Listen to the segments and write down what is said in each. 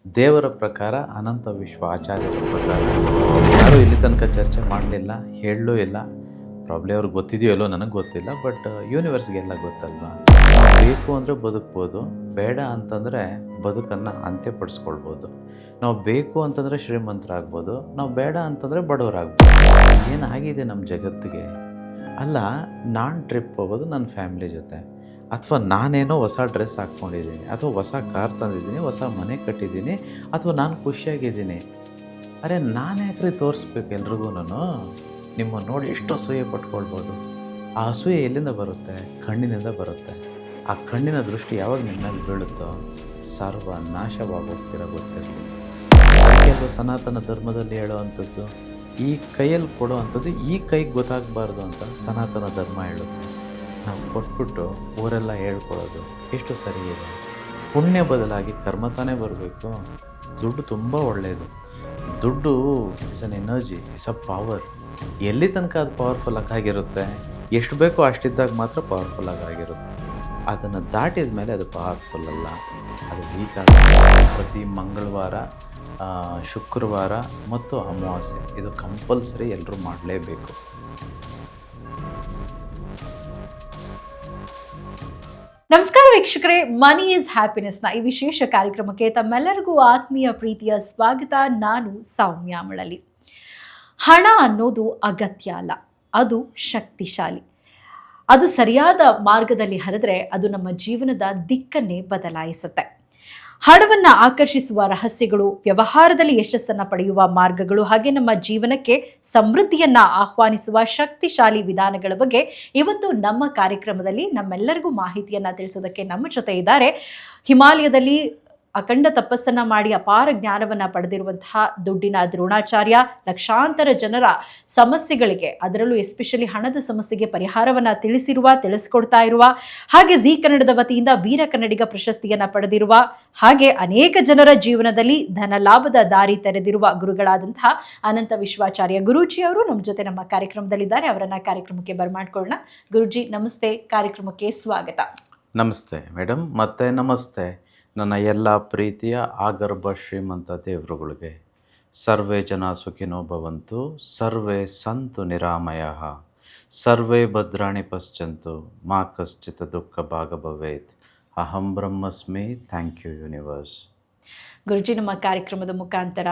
ದೇವರ ಪ್ರಕಾರ ಅನಂತ ವಿಶ್ವ ಆಚಾರ್ಯರ ಪ್ರಕಾರ ಯಾರೂ ಇಲ್ಲಿ ತನಕ ಚರ್ಚೆ ಮಾಡಲಿಲ್ಲ, ಹೇಳಲೂ ಇಲ್ಲ. ಪ್ರಾಬ್ಲಿ ಅವ್ರಿಗೆ ಗೊತ್ತಿದೆಯೋ ಇಲ್ಲೋ ನನಗೆ ಗೊತ್ತಿಲ್ಲ. ಬಟ್ ಯೂನಿವರ್ಸ್ಗೆಲ್ಲ ಗೊತ್ತಲ್ವಾ. ಬೇಕು ಅಂದರೆ ಬದುಕ್ಬೋದು, ಬೇಡ ಅಂತಂದರೆ ಬದುಕನ್ನು ಅಂತ್ಯಪಡಿಸ್ಕೊಳ್ಬೋದು. ನಾವು ಬೇಕು ಅಂತಂದರೆ ಶ್ರೀಮಂತರಾಗ್ಬೋದು, ನಾವು ಬೇಡ ಅಂತಂದರೆ ಬಡವರಾಗ್ಬೋದು. ಏನಾಗಿದೆ ನಮ್ಮ ಜಗತ್ತಿಗೆ? ಅಲ್ಲ, ನಾನು ಟ್ರಿಪ್ ಹೋಗೋದು ನನ್ನ ಫ್ಯಾಮಿಲಿ ಜೊತೆ, ಅಥವಾ ನಾನೇನೋ ಹೊಸ ಡ್ರೆಸ್ ಹಾಕ್ಕೊಂಡಿದ್ದೀನಿ, ಅಥವಾ ಹೊಸ ಕಾರ್ ತಂದಿದ್ದೀನಿ, ಹೊಸ ಮನೆ ಕಟ್ಟಿದ್ದೀನಿ, ಅಥವಾ ನಾನು ಖುಷಿಯಾಗಿದ್ದೀನಿ. ಅರೆ ನಾನು ಯಾಕ್ರಿ ತೋರಿಸ್ಬೇಕು ಎಲ್ರಿಗೂ? ನಿಮ್ಮನ್ನು ನೋಡಿ ಎಷ್ಟು ಅಸೂಯೆ ಪಟ್ಕೊಳ್ಬೋದು. ಆ ಅಸೂಯೆ ಎಲ್ಲಿಂದ ಬರುತ್ತೆ? ಕಣ್ಣಿನಿಂದ ಬರುತ್ತೆ. ಆ ಕಣ್ಣಿನ ದೃಷ್ಟಿ ಯಾವಾಗ ನಿಮ್ಮ ಮೇಲೆ ಬೀಳುತ್ತೋ ಸರ್ವ ನಾಶವಾಗೋಗ್ತಿರೋ ಗೊತ್ತಿರಲಿ. ಕೆಲವು ಸನಾತನ ಧರ್ಮದಲ್ಲಿ ಹೇಳೋವಂಥದ್ದು, ಈ ಕೈಯಲ್ಲಿ ಕೊಡೋ ಅಂಥದ್ದು ಈ ಕೈಗೆ ಗೊತ್ತಾಗಬಾರ್ದು ಅಂತ ಸನಾತನ ಧರ್ಮ ಹೇಳುತ್ತೆ. ನಾವು ಕೊಟ್ಬಿಟ್ಟು ಊರೆಲ್ಲ ಹೇಳ್ಕೊಳ್ಳೋದು ಎಷ್ಟು ಸರಿ ಇದೆ? ಪುಣ್ಯ ಬದಲಾಗಿ ಕರ್ಮ ತಾನೇ ಬರಬೇಕು. ದುಡ್ಡು ತುಂಬ ಒಳ್ಳೆಯದು. ದುಡ್ಡು is an energy, is a power. ಎಲ್ಲಿ ತನಕ ಅದು ಪವರ್ಫುಲ್ ಆಗಿರುತ್ತೆ, ಎಷ್ಟು ಬೇಕೋ ಅಷ್ಟಿದ್ದಾಗ ಮಾತ್ರ ಪವರ್ಫುಲ್ ಆಗಿರುತ್ತೆ. ಅದನ್ನು ದಾಟಿದ ಮೇಲೆ ಅದು ಪವರ್ಫುಲ್ ಅಲ್ಲ, ಅದು ವೀಕ್ ಆಗುತ್ತೆ. ಪ್ರತಿ ಮಂಗಳವಾರ, ಶುಕ್ರವಾರ ಮತ್ತು ಅಮಾವಾಸ್ಯೆ ಇದು ಕಂಪಲ್ಸರಿ ಎಲ್ಲರೂ ಮಾಡಲೇಬೇಕು. ನಮಸ್ಕಾರ ವೀಕ್ಷಕರೇ, ಮನಿ ಈಸ್ ಹ್ಯಾಪಿನೆಸ್ನ ಈ ವಿಶೇಷ ಕಾರ್ಯಕ್ರಮಕ್ಕೆ ತಮ್ಮೆಲ್ಲರಿಗೂ ಆತ್ಮೀಯ ಪ್ರೀತಿಯ ಸ್ವಾಗತ. ನಾನು ಸೌಮ್ಯ ಮಳಲಿ. ಹಣ ಅನ್ನೋದು ಅಗತ್ಯ ಅಲ್ಲ, ಅದು ಶಕ್ತಿಶಾಲಿ. ಅದು ಸರಿಯಾದ ಮಾರ್ಗದಲ್ಲಿ ಹರಿದ್ರೆ ಅದು ನಮ್ಮ ಜೀವನದ ದಿಕ್ಕನ್ನೇ ಬದಲಾಯಿಸುತ್ತೆ. ಹಣವನ್ನು ಆಕರ್ಷಿಸುವ ರಹಸ್ಯಗಳು, ವ್ಯವಹಾರದಲ್ಲಿ ಯಶಸ್ಸನ್ನು ಪಡೆಯುವ ಮಾರ್ಗಗಳು, ಹಾಗೆ ನಮ್ಮ ಜೀವನಕ್ಕೆ ಸಮೃದ್ಧಿಯನ್ನ ಆಹ್ವಾನಿಸುವ ಶಕ್ತಿಶಾಲಿ ವಿಧಾನಗಳ ಬಗ್ಗೆ ಇವತ್ತು ನಮ್ಮ ಕಾರ್ಯಕ್ರಮದಲ್ಲಿ ನಮ್ಮೆಲ್ಲರಿಗೂ ಮಾಹಿತಿಯನ್ನ ತಿಳಿಸೋದಕ್ಕೆ ನಮ್ಮ ಜೊತೆ ಇದ್ದಾರೆ. ಹಿಮಾಲಯದಲ್ಲಿ ಅಖಂಡ ತಪಸ್ಸನ್ನ ಮಾಡಿ ಅಪಾರ ಜ್ಞಾನವನ್ನ ಪಡೆದಿರುವಂತಹ ದುಡ್ಡಿನ ದ್ರೋಣಾಚಾರ್ಯ, ಲಕ್ಷಾಂತರ ಜನರ ಸಮಸ್ಯೆಗಳಿಗೆ, ಅದರಲ್ಲೂ ಎಸ್ಪೆಷಲಿ ಹಣದ ಸಮಸ್ಯೆಗೆ ಪರಿಹಾರವನ್ನ ತಿಳಿಸಿಕೊಡ್ತಾ ಇರುವ, ಹಾಗೆ ಜಿ ಕನ್ನಡದ ವತಿಯಿಂದ ವೀರ ಕನ್ನಡಿಗ ಪ್ರಶಸ್ತಿಯನ್ನ ಪಡೆದಿರುವ, ಹಾಗೆ ಅನೇಕ ಜನರ ಜೀವನದಲ್ಲಿ ಧನ ಲಾಭದ ದಾರಿ ತೆರೆದಿರುವ ಗುರುಗಳಾದಂತಹ ಅನಂತ ವಿಶ್ವಾಚಾರ್ಯ ಗುರೂಜಿ ಅವರು ನಮ್ಮ ಜೊತೆ ನಮ್ಮ ಕಾರ್ಯಕ್ರಮದಲ್ಲಿದ್ದಾರೆ. ಅವರನ್ನ ಕಾರ್ಯಕ್ರಮಕ್ಕೆ ಬರ್ಮಾಡ್ಕೊಳ್ಳೋಣ. ಗುರೂಜಿ ನಮಸ್ತೆ, ಕಾರ್ಯಕ್ರಮಕ್ಕೆ ಸ್ವಾಗತ. ನಮಸ್ತೆ ಮೇಡಮ್, ಮತ್ತೆ ನಮಸ್ತೆ ನನ್ನ ಎಲ್ಲ ಪ್ರೀತಿಯ ಆಗರ್ಭ ಶ್ರೀಮಂತ ದೇವರುಗಳಿಗೆ. ಸರ್ವೇ ಜನ ಸುಖಿನೋ ಭವಂತು, ಸರ್ವೇ ಸಂತು ನಿರಾಮಯಃ, ಸರ್ವೇ ಭದ್ರಾಣಿ ಪಶ್ಯಂತು, ಮಾ ಕಶ್ಚಿತ್ ದುಃಖ ಭಾಗ ಭವೇತ್. ಅಹಂ ಬ್ರಹ್ಮಸ್ಮಿ. Thank you universe. ಗುರುಜಿ, ನಮ್ಮ ಕಾರ್ಯಕ್ರಮದ ಮುಖಾಂತರ,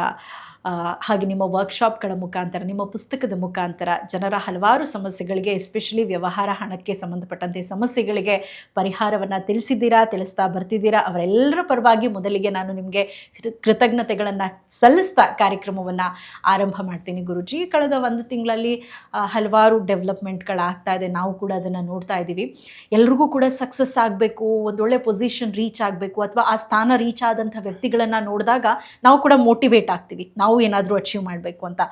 ಹಾಗೆ ನಿಮ್ಮ ವರ್ಕ್ಶಾಪ್ಗಳ ಮುಖಾಂತರ, ನಿಮ್ಮ ಪುಸ್ತಕದ ಮುಖಾಂತರ ಜನರ ಹಲವಾರು ಸಮಸ್ಯೆಗಳಿಗೆ, ಎಸ್ಪೆಷಲಿ ವ್ಯವಹಾರ ಹಣಕ್ಕೆ ಸಂಬಂಧಪಟ್ಟಂತೆ ಸಮಸ್ಯೆಗಳಿಗೆ ಪರಿಹಾರವನ್ನು ತಿಳಿಸ್ತಾ ಬರ್ತಿದ್ದೀರಾ. ಅವರೆಲ್ಲರ ಪರವಾಗಿ ಮೊದಲಿಗೆ ನಾನು ನಿಮಗೆ ಕೃತಜ್ಞತೆಗಳನ್ನು ಸಲ್ಲಿಸ್ತಾ ಕಾರ್ಯಕ್ರಮವನ್ನು ಆರಂಭ ಮಾಡ್ತೀನಿ. ಗುರುಜಿ, ಕಳೆದ ಒಂದು ತಿಂಗಳಲ್ಲಿ ಹಲವಾರು ಡೆವಲಪ್ಮೆಂಟ್ಗಳಾಗ್ತಾ ಇದೆ, ನಾವು ಕೂಡ ಅದನ್ನು ನೋಡ್ತಾ ಇದ್ದೀವಿ. ಎಲ್ರಿಗೂ ಕೂಡ ಸಕ್ಸಸ್ ಆಗಬೇಕು, ಒಂದೊಳ್ಳೆ ಪೊಸಿಷನ್ ರೀಚ್ ಆಗಬೇಕು, ಅಥವಾ ಆ ಸ್ಥಾನ ರೀಚ್ ಆದಂಥ ವ್ಯಕ್ತಿಗಳನ್ನು ನೋಡಿದಾಗ ನಾವು ಕೂಡ ಮೋಟಿವೇಟ್ ಆಗ್ತೀವಿ, ನಾವು ಏನಾದರೂ ಅಚೀವ್ ಮಾಡಬೇಕು ಅಂತ.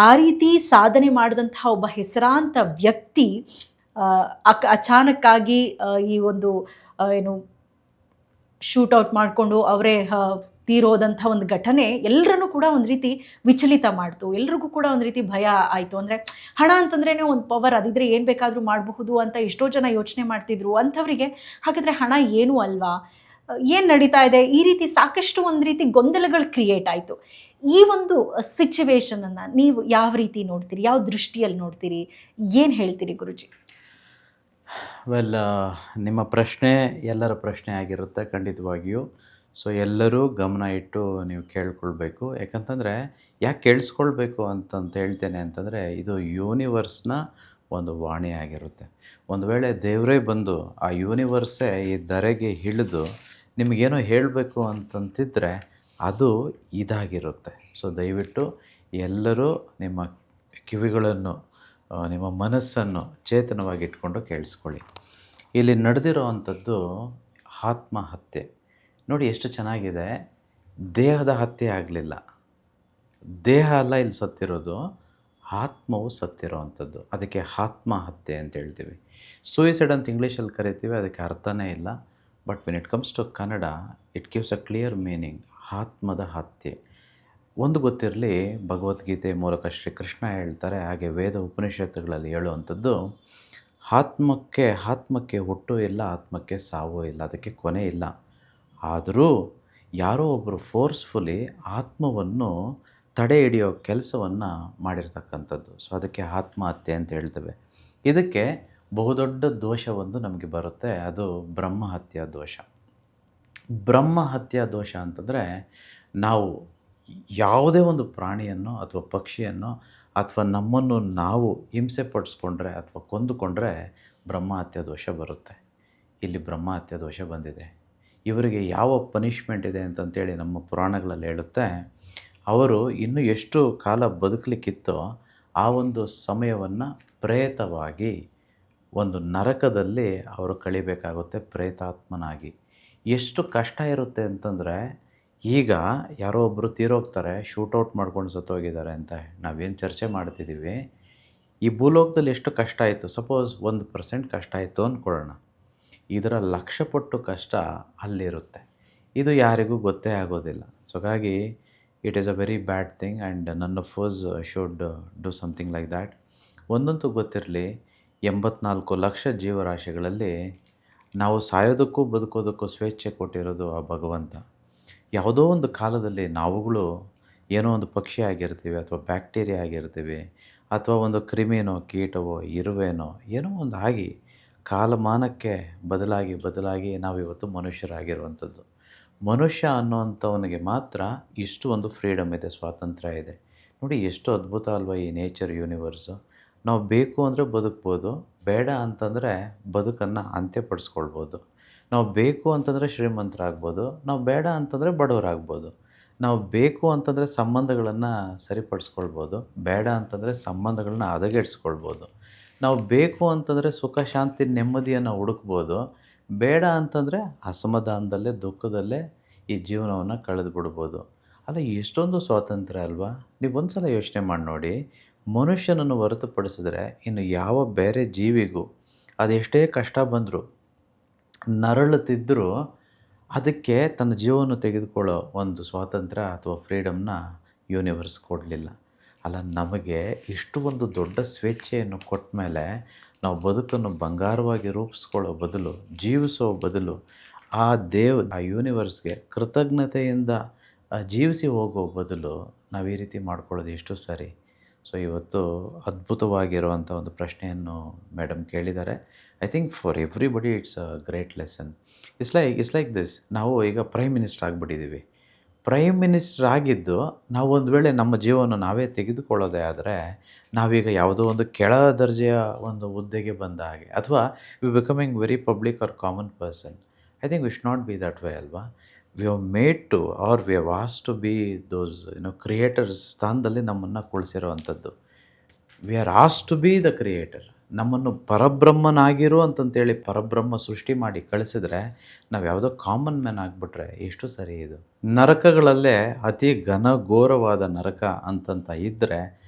ಆ ರೀತಿ ಸಾಧನೆ ಮಾಡಿದಂತಹ ಒಬ್ಬ ಹೆಸರಾಂತ ವ್ಯಕ್ತಿ ಅಚಾನಕ್ಕಾಗಿ ಈ ಒಂದು ಶೂಟೌಟ್ ಮಾಡಿಕೊಂಡು ಅವರೇ ತೀರೋದಂಥ ಒಂದು ಘಟನೆ ಎಲ್ಲರನ್ನೂ ಕೂಡ ಒಂದು ರೀತಿ ವಿಚಲಿತ ಮಾಡ್ತು. ಎಲ್ರಿಗೂ ಕೂಡ ಒಂದು ರೀತಿ ಭಯ ಆಯಿತು. ಅಂದರೆ ಹಣ ಅಂತಂದ್ರೇ ಒಂದು ಪವರ್, ಅದಿದ್ರೆ ಏನು ಬೇಕಾದರೂ ಮಾಡಬಹುದು ಅಂತ ಎಷ್ಟೋ ಜನ ಯೋಚನೆ ಮಾಡ್ತಿದ್ರು. ಅಂಥವರಿಗೆ ಹಾಗಾದರೆ ಹಣ ಏನೂ ಅಲ್ವಾ, ಏನು ನಡೀತಾ ಇದೆ, ಈ ರೀತಿ ಸಾಕಷ್ಟು ಒಂದು ರೀತಿ ಗೊಂದಲಗಳು ಕ್ರಿಯೇಟ್ ಆಯಿತು. ಈ ಒಂದು ಸಿಚುವೇಶನನ್ನು ನೀವು ಯಾವ ರೀತಿ ನೋಡ್ತೀರಿ, ಯಾವ ದೃಷ್ಟಿಯಲ್ಲಿ ನೋಡ್ತೀರಿ, ಏನು ಹೇಳ್ತೀರಿ ಗುರುಜಿ? ವೆಲ್, ನಿಮ್ಮ ಪ್ರಶ್ನೆ ಎಲ್ಲರ ಪ್ರಶ್ನೆ ಆಗಿರುತ್ತೆ ಖಂಡಿತವಾಗಿಯೂ. ಸೊ ಎಲ್ಲರೂ ಗಮನ ಇಟ್ಟು ನೀವು ಕೇಳ್ಕೊಳ್ಬೇಕು. ಯಾಕಂತಂದರೆ ಯಾಕೆ ಕೇಳಿಸ್ಕೊಳ್ಬೇಕು ಅಂತಂತ ಹೇಳ್ತೇನೆ ಅಂತಂದರೆ, ಇದು ಯೂನಿವರ್ಸ್ನ ಒಂದು ವಾಣಿ ಆಗಿರುತ್ತೆ. ಒಂದು ವೇಳೆ ದೇವರೇ ಬಂದು ಆ ಯೂನಿವರ್ಸೇ ಈ ಧರೆಗೆ ಇಳಿದು ನಿಮಗೇನೋ ಹೇಳಬೇಕು ಅಂತಂತಿದ್ರೆ ಅದು ಇದಾಗಿರುತ್ತೆ. ಸೊ ದಯವಿಟ್ಟು ಎಲ್ಲರೂ ನಿಮ್ಮ ಕಿವಿಗಳನ್ನು, ನಿಮ್ಮ ಮನಸ್ಸನ್ನು ಚೇತನವಾಗಿ ಇಟ್ಕೊಂಡು ಕೇಳಿಸ್ಕೊಳ್ಳಿ. ಇಲ್ಲಿ ನಡೆದಿರೋ ಅಂಥದ್ದು ಆತ್ಮಹತ್ಯೆ. ನೋಡಿ ಎಷ್ಟು ಚೆನ್ನಾಗಿದೆ. ದೇಹದ ಹತ್ಯೆ ಆಗಲಿಲ್ಲ, ದೇಹ ಅಲ್ಲ ಇಲ್ಲಿ ಸತ್ತಿರೋದು, ಆತ್ಮವು ಸತ್ತಿರೋ ಅಂಥದ್ದು. ಅದಕ್ಕೆ ಆತ್ಮಹತ್ಯೆ ಅಂತ ಹೇಳ್ತೀವಿ. ಸೂಯಿಸೈಡ್ ಅಂತ ಇಂಗ್ಲೀಷಲ್ಲಿ ಕರಿತೀವಿ, ಅದಕ್ಕೆ ಅರ್ಥನೇ ಇಲ್ಲ. But when it comes to Kannada, it gives a clear meaning. ಆತ್ಮದ ಹತ್ಯೆ ಒಂದು ಗೊತ್ತಿರಲಿ. ಭಗವದ್ಗೀತೆ ಮೂಲಕ ಶ್ರೀಕೃಷ್ಣ ಹೇಳ್ತಾರೆ, ಹಾಗೆ ವೇದ ಉಪನಿಷತ್ತುಗಳಲ್ಲಿ ಹೇಳುವಂಥದ್ದು, ಆತ್ಮಕ್ಕೆ ಹುಟ್ಟು ಇಲ್ಲ, ಆತ್ಮಕ್ಕೆ ಸಾವು ಇಲ್ಲ, ಅದಕ್ಕೆ ಕೊನೆ ಇಲ್ಲ. ಆದರೂ ಯಾರೋ ಒಬ್ಬರು ಫೋರ್ಸ್ಫುಲಿ ಆತ್ಮವನ್ನು ತಡೆ ಹಿಡಿಯೋ ಕೆಲಸವನ್ನು ಮಾಡಿರ್ತಕ್ಕಂಥದ್ದು. ಸೊ ಅದಕ್ಕೆ ಆತ್ಮಹತ್ಯೆ ಅಂತ ಹೇಳ್ತೇವೆ. ಇದಕ್ಕೆ ಬಹುದೊಡ್ಡ ದೋಷವೊಂದು ನಮಗೆ ಬರುತ್ತೆ, ಅದು ಬ್ರಹ್ಮಹತ್ಯಾ ದೋಷ. ಬ್ರಹ್ಮಹತ್ಯಾ ದೋಷ ಅಂತಂದರೆ ನಾವು ಯಾವುದೇ ಒಂದು ಪ್ರಾಣಿಯನ್ನು ಅಥವಾ ಪಕ್ಷಿಯನ್ನು ಅಥವಾ ನಮ್ಮನ್ನು ನಾವು ಹಿಂಸೆ ಪಡಿಸ್ಕೊಂಡ್ರೆ ಅಥವಾ ಕೊಂದುಕೊಂಡ್ರೆ ಬ್ರಹ್ಮಹತ್ಯಾ ದೋಷ ಬರುತ್ತೆ. ಇಲ್ಲಿ ಬ್ರಹ್ಮಹತ್ಯಾ ದೋಷ ಬಂದಿದೆ. ಇವರಿಗೆ ಯಾವ ಪನಿಷ್ಮೆಂಟ್ ಇದೆ ಅಂತಂತೇಳಿ ನಮ್ಮ ಪುರಾಣಗಳಲ್ಲಿ ಹೇಳುತ್ತೆ. ಅವರು ಇನ್ನೂ ಎಷ್ಟು ಕಾಲ ಬದುಕಲಿಕ್ಕಿತ್ತೋ ಆ ಒಂದು ಸಮಯವನ್ನು ಪ್ರೇತವಾಗಿ ಒಂದು ನರಕದಲ್ಲಿ ಅವರು ಕಳಿಬೇಕಾಗುತ್ತೆ, ಪ್ರೇತಾತ್ಮನಾಗಿ. ಎಷ್ಟು ಕಷ್ಟ ಇರುತ್ತೆ ಅಂತಂದರೆ, ಈಗ ಯಾರೋ ಒಬ್ಬರು ತೀರೋಗ್ತಾರೆ, ಶೂಟೌಟ್ ಮಾಡ್ಕೊಂಡು ಸತ್ತೋಗಿದ್ದಾರೆ ಅಂತ ನಾವೇನು ಚರ್ಚೆ ಮಾಡ್ತಿದ್ದೀವಿ. ಈ ಭೂಲೋಕದಲ್ಲಿ ಎಷ್ಟು ಕಷ್ಟ ಆಯಿತು, ಸಪೋಸ್ 1% ಕಷ್ಟ ಆಯಿತು ಅಂದ್ಕೊಳ್ಳೋಣ. ಇದರ ಲಕ್ಷಪಟ್ಟು ಕಷ್ಟ ಅಲ್ಲಿರುತ್ತೆ. ಇದು ಯಾರಿಗೂ ಗೊತ್ತೇ ಆಗೋದಿಲ್ಲ. ಸೊ ಹಾಗಾಗಿ it is a very bad thing and none of us should do something like that. ಒಂದಂತೂ ಗೊತ್ತಿರಲಿ, 84 ಲಕ್ಷ ಜೀವರಾಶಿಗಳಲ್ಲಿ ನಾವು ಸಾಯೋದಕ್ಕೂ ಬದುಕೋದಕ್ಕೂ ಸ್ವೇಚ್ಛೆ ಕೊಟ್ಟಿರೋದು ಆ ಭಗವಂತ. ಯಾವುದೋ ಒಂದು ಕಾಲದಲ್ಲಿ ನಾವುಗಳು ಏನೋ ಒಂದು ಪಕ್ಷಿ ಆಗಿರ್ತೀವಿ, ಅಥವಾ ಬ್ಯಾಕ್ಟೀರಿಯಾ ಆಗಿರ್ತೀವಿ, ಅಥವಾ ಒಂದು ಕ್ರಿಮಿನೋ ಕೀಟವೋ ಇರುವೆನೋ ಏನೋ ಒಂದು ಆಗಿ ಕಾಲಮಾನಕ್ಕೆ ಬದಲಾಗಿ ನಾವಿವತ್ತು ಮನುಷ್ಯರಾಗಿರುವಂಥದ್ದು. ಮನುಷ್ಯ ಅನ್ನೋವಂಥವನಿಗೆ ಮಾತ್ರ ಇಷ್ಟು ಒಂದು ಫ್ರೀಡಮ್ ಇದೆ, ಸ್ವಾತಂತ್ರ್ಯ ಇದೆ. ನೋಡಿ ಎಷ್ಟು ಅದ್ಭುತ ಅಲ್ವಾ ಈ ನೇಚರ್ ಯೂನಿವರ್ಸು. ನಾವು ಬೇಕು ಅಂದರೆ ಬದುಕ್ಬೋದು, ಬೇಡ ಅಂತಂದರೆ ಬದುಕನ್ನು ಅಂತ್ಯಪಡಿಸ್ಕೊಳ್ಬೋದು. ನಾವು ಬೇಕು ಅಂತಂದರೆ ಶ್ರೀಮಂತರಾಗ್ಬೋದು, ನಾವು ಬೇಡ ಅಂತಂದರೆ ಬಡವರಾಗ್ಬೋದು. ನಾವು ಬೇಕು ಅಂತಂದರೆ ಸಂಬಂಧಗಳನ್ನು ಸರಿಪಡಿಸ್ಕೊಳ್ಬೋದು, ಬೇಡ ಅಂತಂದರೆ ಸಂಬಂಧಗಳನ್ನ ಹದಗೆಡಿಸ್ಕೊಳ್ಬೋದು. ನಾವು ಬೇಕು ಅಂತಂದರೆ ಸುಖ ಶಾಂತಿ ನೆಮ್ಮದಿಯನ್ನು ಹುಡುಕ್ಬೋದು, ಬೇಡ ಅಂತಂದರೆ ಅಸಮಾಧಾನದಲ್ಲೇ ದುಃಖದಲ್ಲೇ ಈ ಜೀವನವನ್ನು ಕಳೆದು ಬಿಡ್ಬೋದು. ಅಲ್ಲ, ಎಷ್ಟೊಂದು ಸ್ವಾತಂತ್ರ್ಯ ಅಲ್ವಾ. ನೀವು ಒಂದು ಸಲ ಯೋಚನೆ ಮಾಡಿ ನೋಡಿ, ಮನುಷ್ಯನನ್ನು ಹೊರತುಪಡಿಸಿದ್ರೆ ಇನ್ನು ಯಾವ ಬೇರೆ ಜೀವಿಗೂ ಅದೆಷ್ಟೇ ಕಷ್ಟ ಬಂದರೂ ನರಳುತ್ತಿದ್ದರೂ ಅದಕ್ಕೆ ತನ್ನ ಜೀವವನ್ನು ತೆಗೆದುಕೊಳ್ಳೋ ಒಂದು ಸ್ವಾತಂತ್ರ್ಯ ಅಥವಾ ಫ್ರೀಡಮ್ನ ಯೂನಿವರ್ಸ್ ಕೊಡಲಿಲ್ಲ. ಅಲ್ಲ, ನಮಗೆ ಇಷ್ಟು ಒಂದು ದೊಡ್ಡ ಸ್ವೇಚ್ಛೆಯನ್ನು ಕೊಟ್ಟ ಮೇಲೆ ನಾವು ಬದುಕನ್ನು ಬಂಗಾರವಾಗಿ ರೂಪಿಸ್ಕೊಳ್ಳೋ ಬದಲು, ಜೀವಿಸೋ ಬದಲು ಆ ಯೂನಿವರ್ಸ್ಗೆ ಕೃತಜ್ಞತೆಯಿಂದ ಜೀವಿಸಿ ಹೋಗೋ ಬದಲು ನಾವು ಈ ರೀತಿ ಮಾಡ್ಕೊಳ್ಳೋದು ಎಷ್ಟು ಸರಿ. ಸೊ ಇವತ್ತು ಅದ್ಭುತವಾಗಿರುವಂಥ ಒಂದು ಪ್ರಶ್ನೆಯನ್ನು ಮೇಡಮ್ ಕೇಳಿದ್ದಾರೆ. I think for everybody it's a great lesson. It's like this. ನಾವು ಈಗ ಪ್ರೈಮ್ ಮಿನಿಸ್ಟರ್ ಆಗಿಬಿಟ್ಟಿದ್ದೀವಿ. ಪ್ರೈಮ್ ಮಿನಿಸ್ಟರ್ ಆಗಿದ್ದು ನಾವು ಒಂದು ವೇಳೆ ನಮ್ಮ ಜೀವನ ನಾವೇ ತೆಗೆದುಕೊಳ್ಳೋದೇ ಆದರೆ, ನಾವೀಗ ಯಾವುದೋ ಒಂದು ಕೆಳ ದರ್ಜೆಯ ಒಂದು ಹುದ್ದೆಗೆ ಬಂದ ಹಾಗೆ, ಅಥವಾ we becoming very public or common person. I think we should not be that way ಅಲ್ವಾ. We have made to, or we have asked to be those creators ಸ್ಥಾನದಲ್ಲಿ ನಮ್ಮನ್ನು ಕುಳಿಸಿರೋವಂಥದ್ದು. We are asked to be the creator. ನಮ್ಮನ್ನು ಪರಬ್ರಹ್ಮನಾಗಿರು ಅಂತಂತೇಳಿ ಪರಬ್ರಹ್ಮ ಸೃಷ್ಟಿ ಮಾಡಿ ಕಳಿಸಿದ್ರೆ, ನಾವು ಯಾವುದೋ ಕಾಮನ್ ಮ್ಯಾನ್ ಆಗಿಬಿಟ್ರೆ ಎಷ್ಟು ಸರಿ ಇದು. ನರಕಗಳಲ್ಲೇ ಅತಿ ಘನಘೋರವಾದ ನರಕ ಅಂತಂತ ಇದ್ದರೆ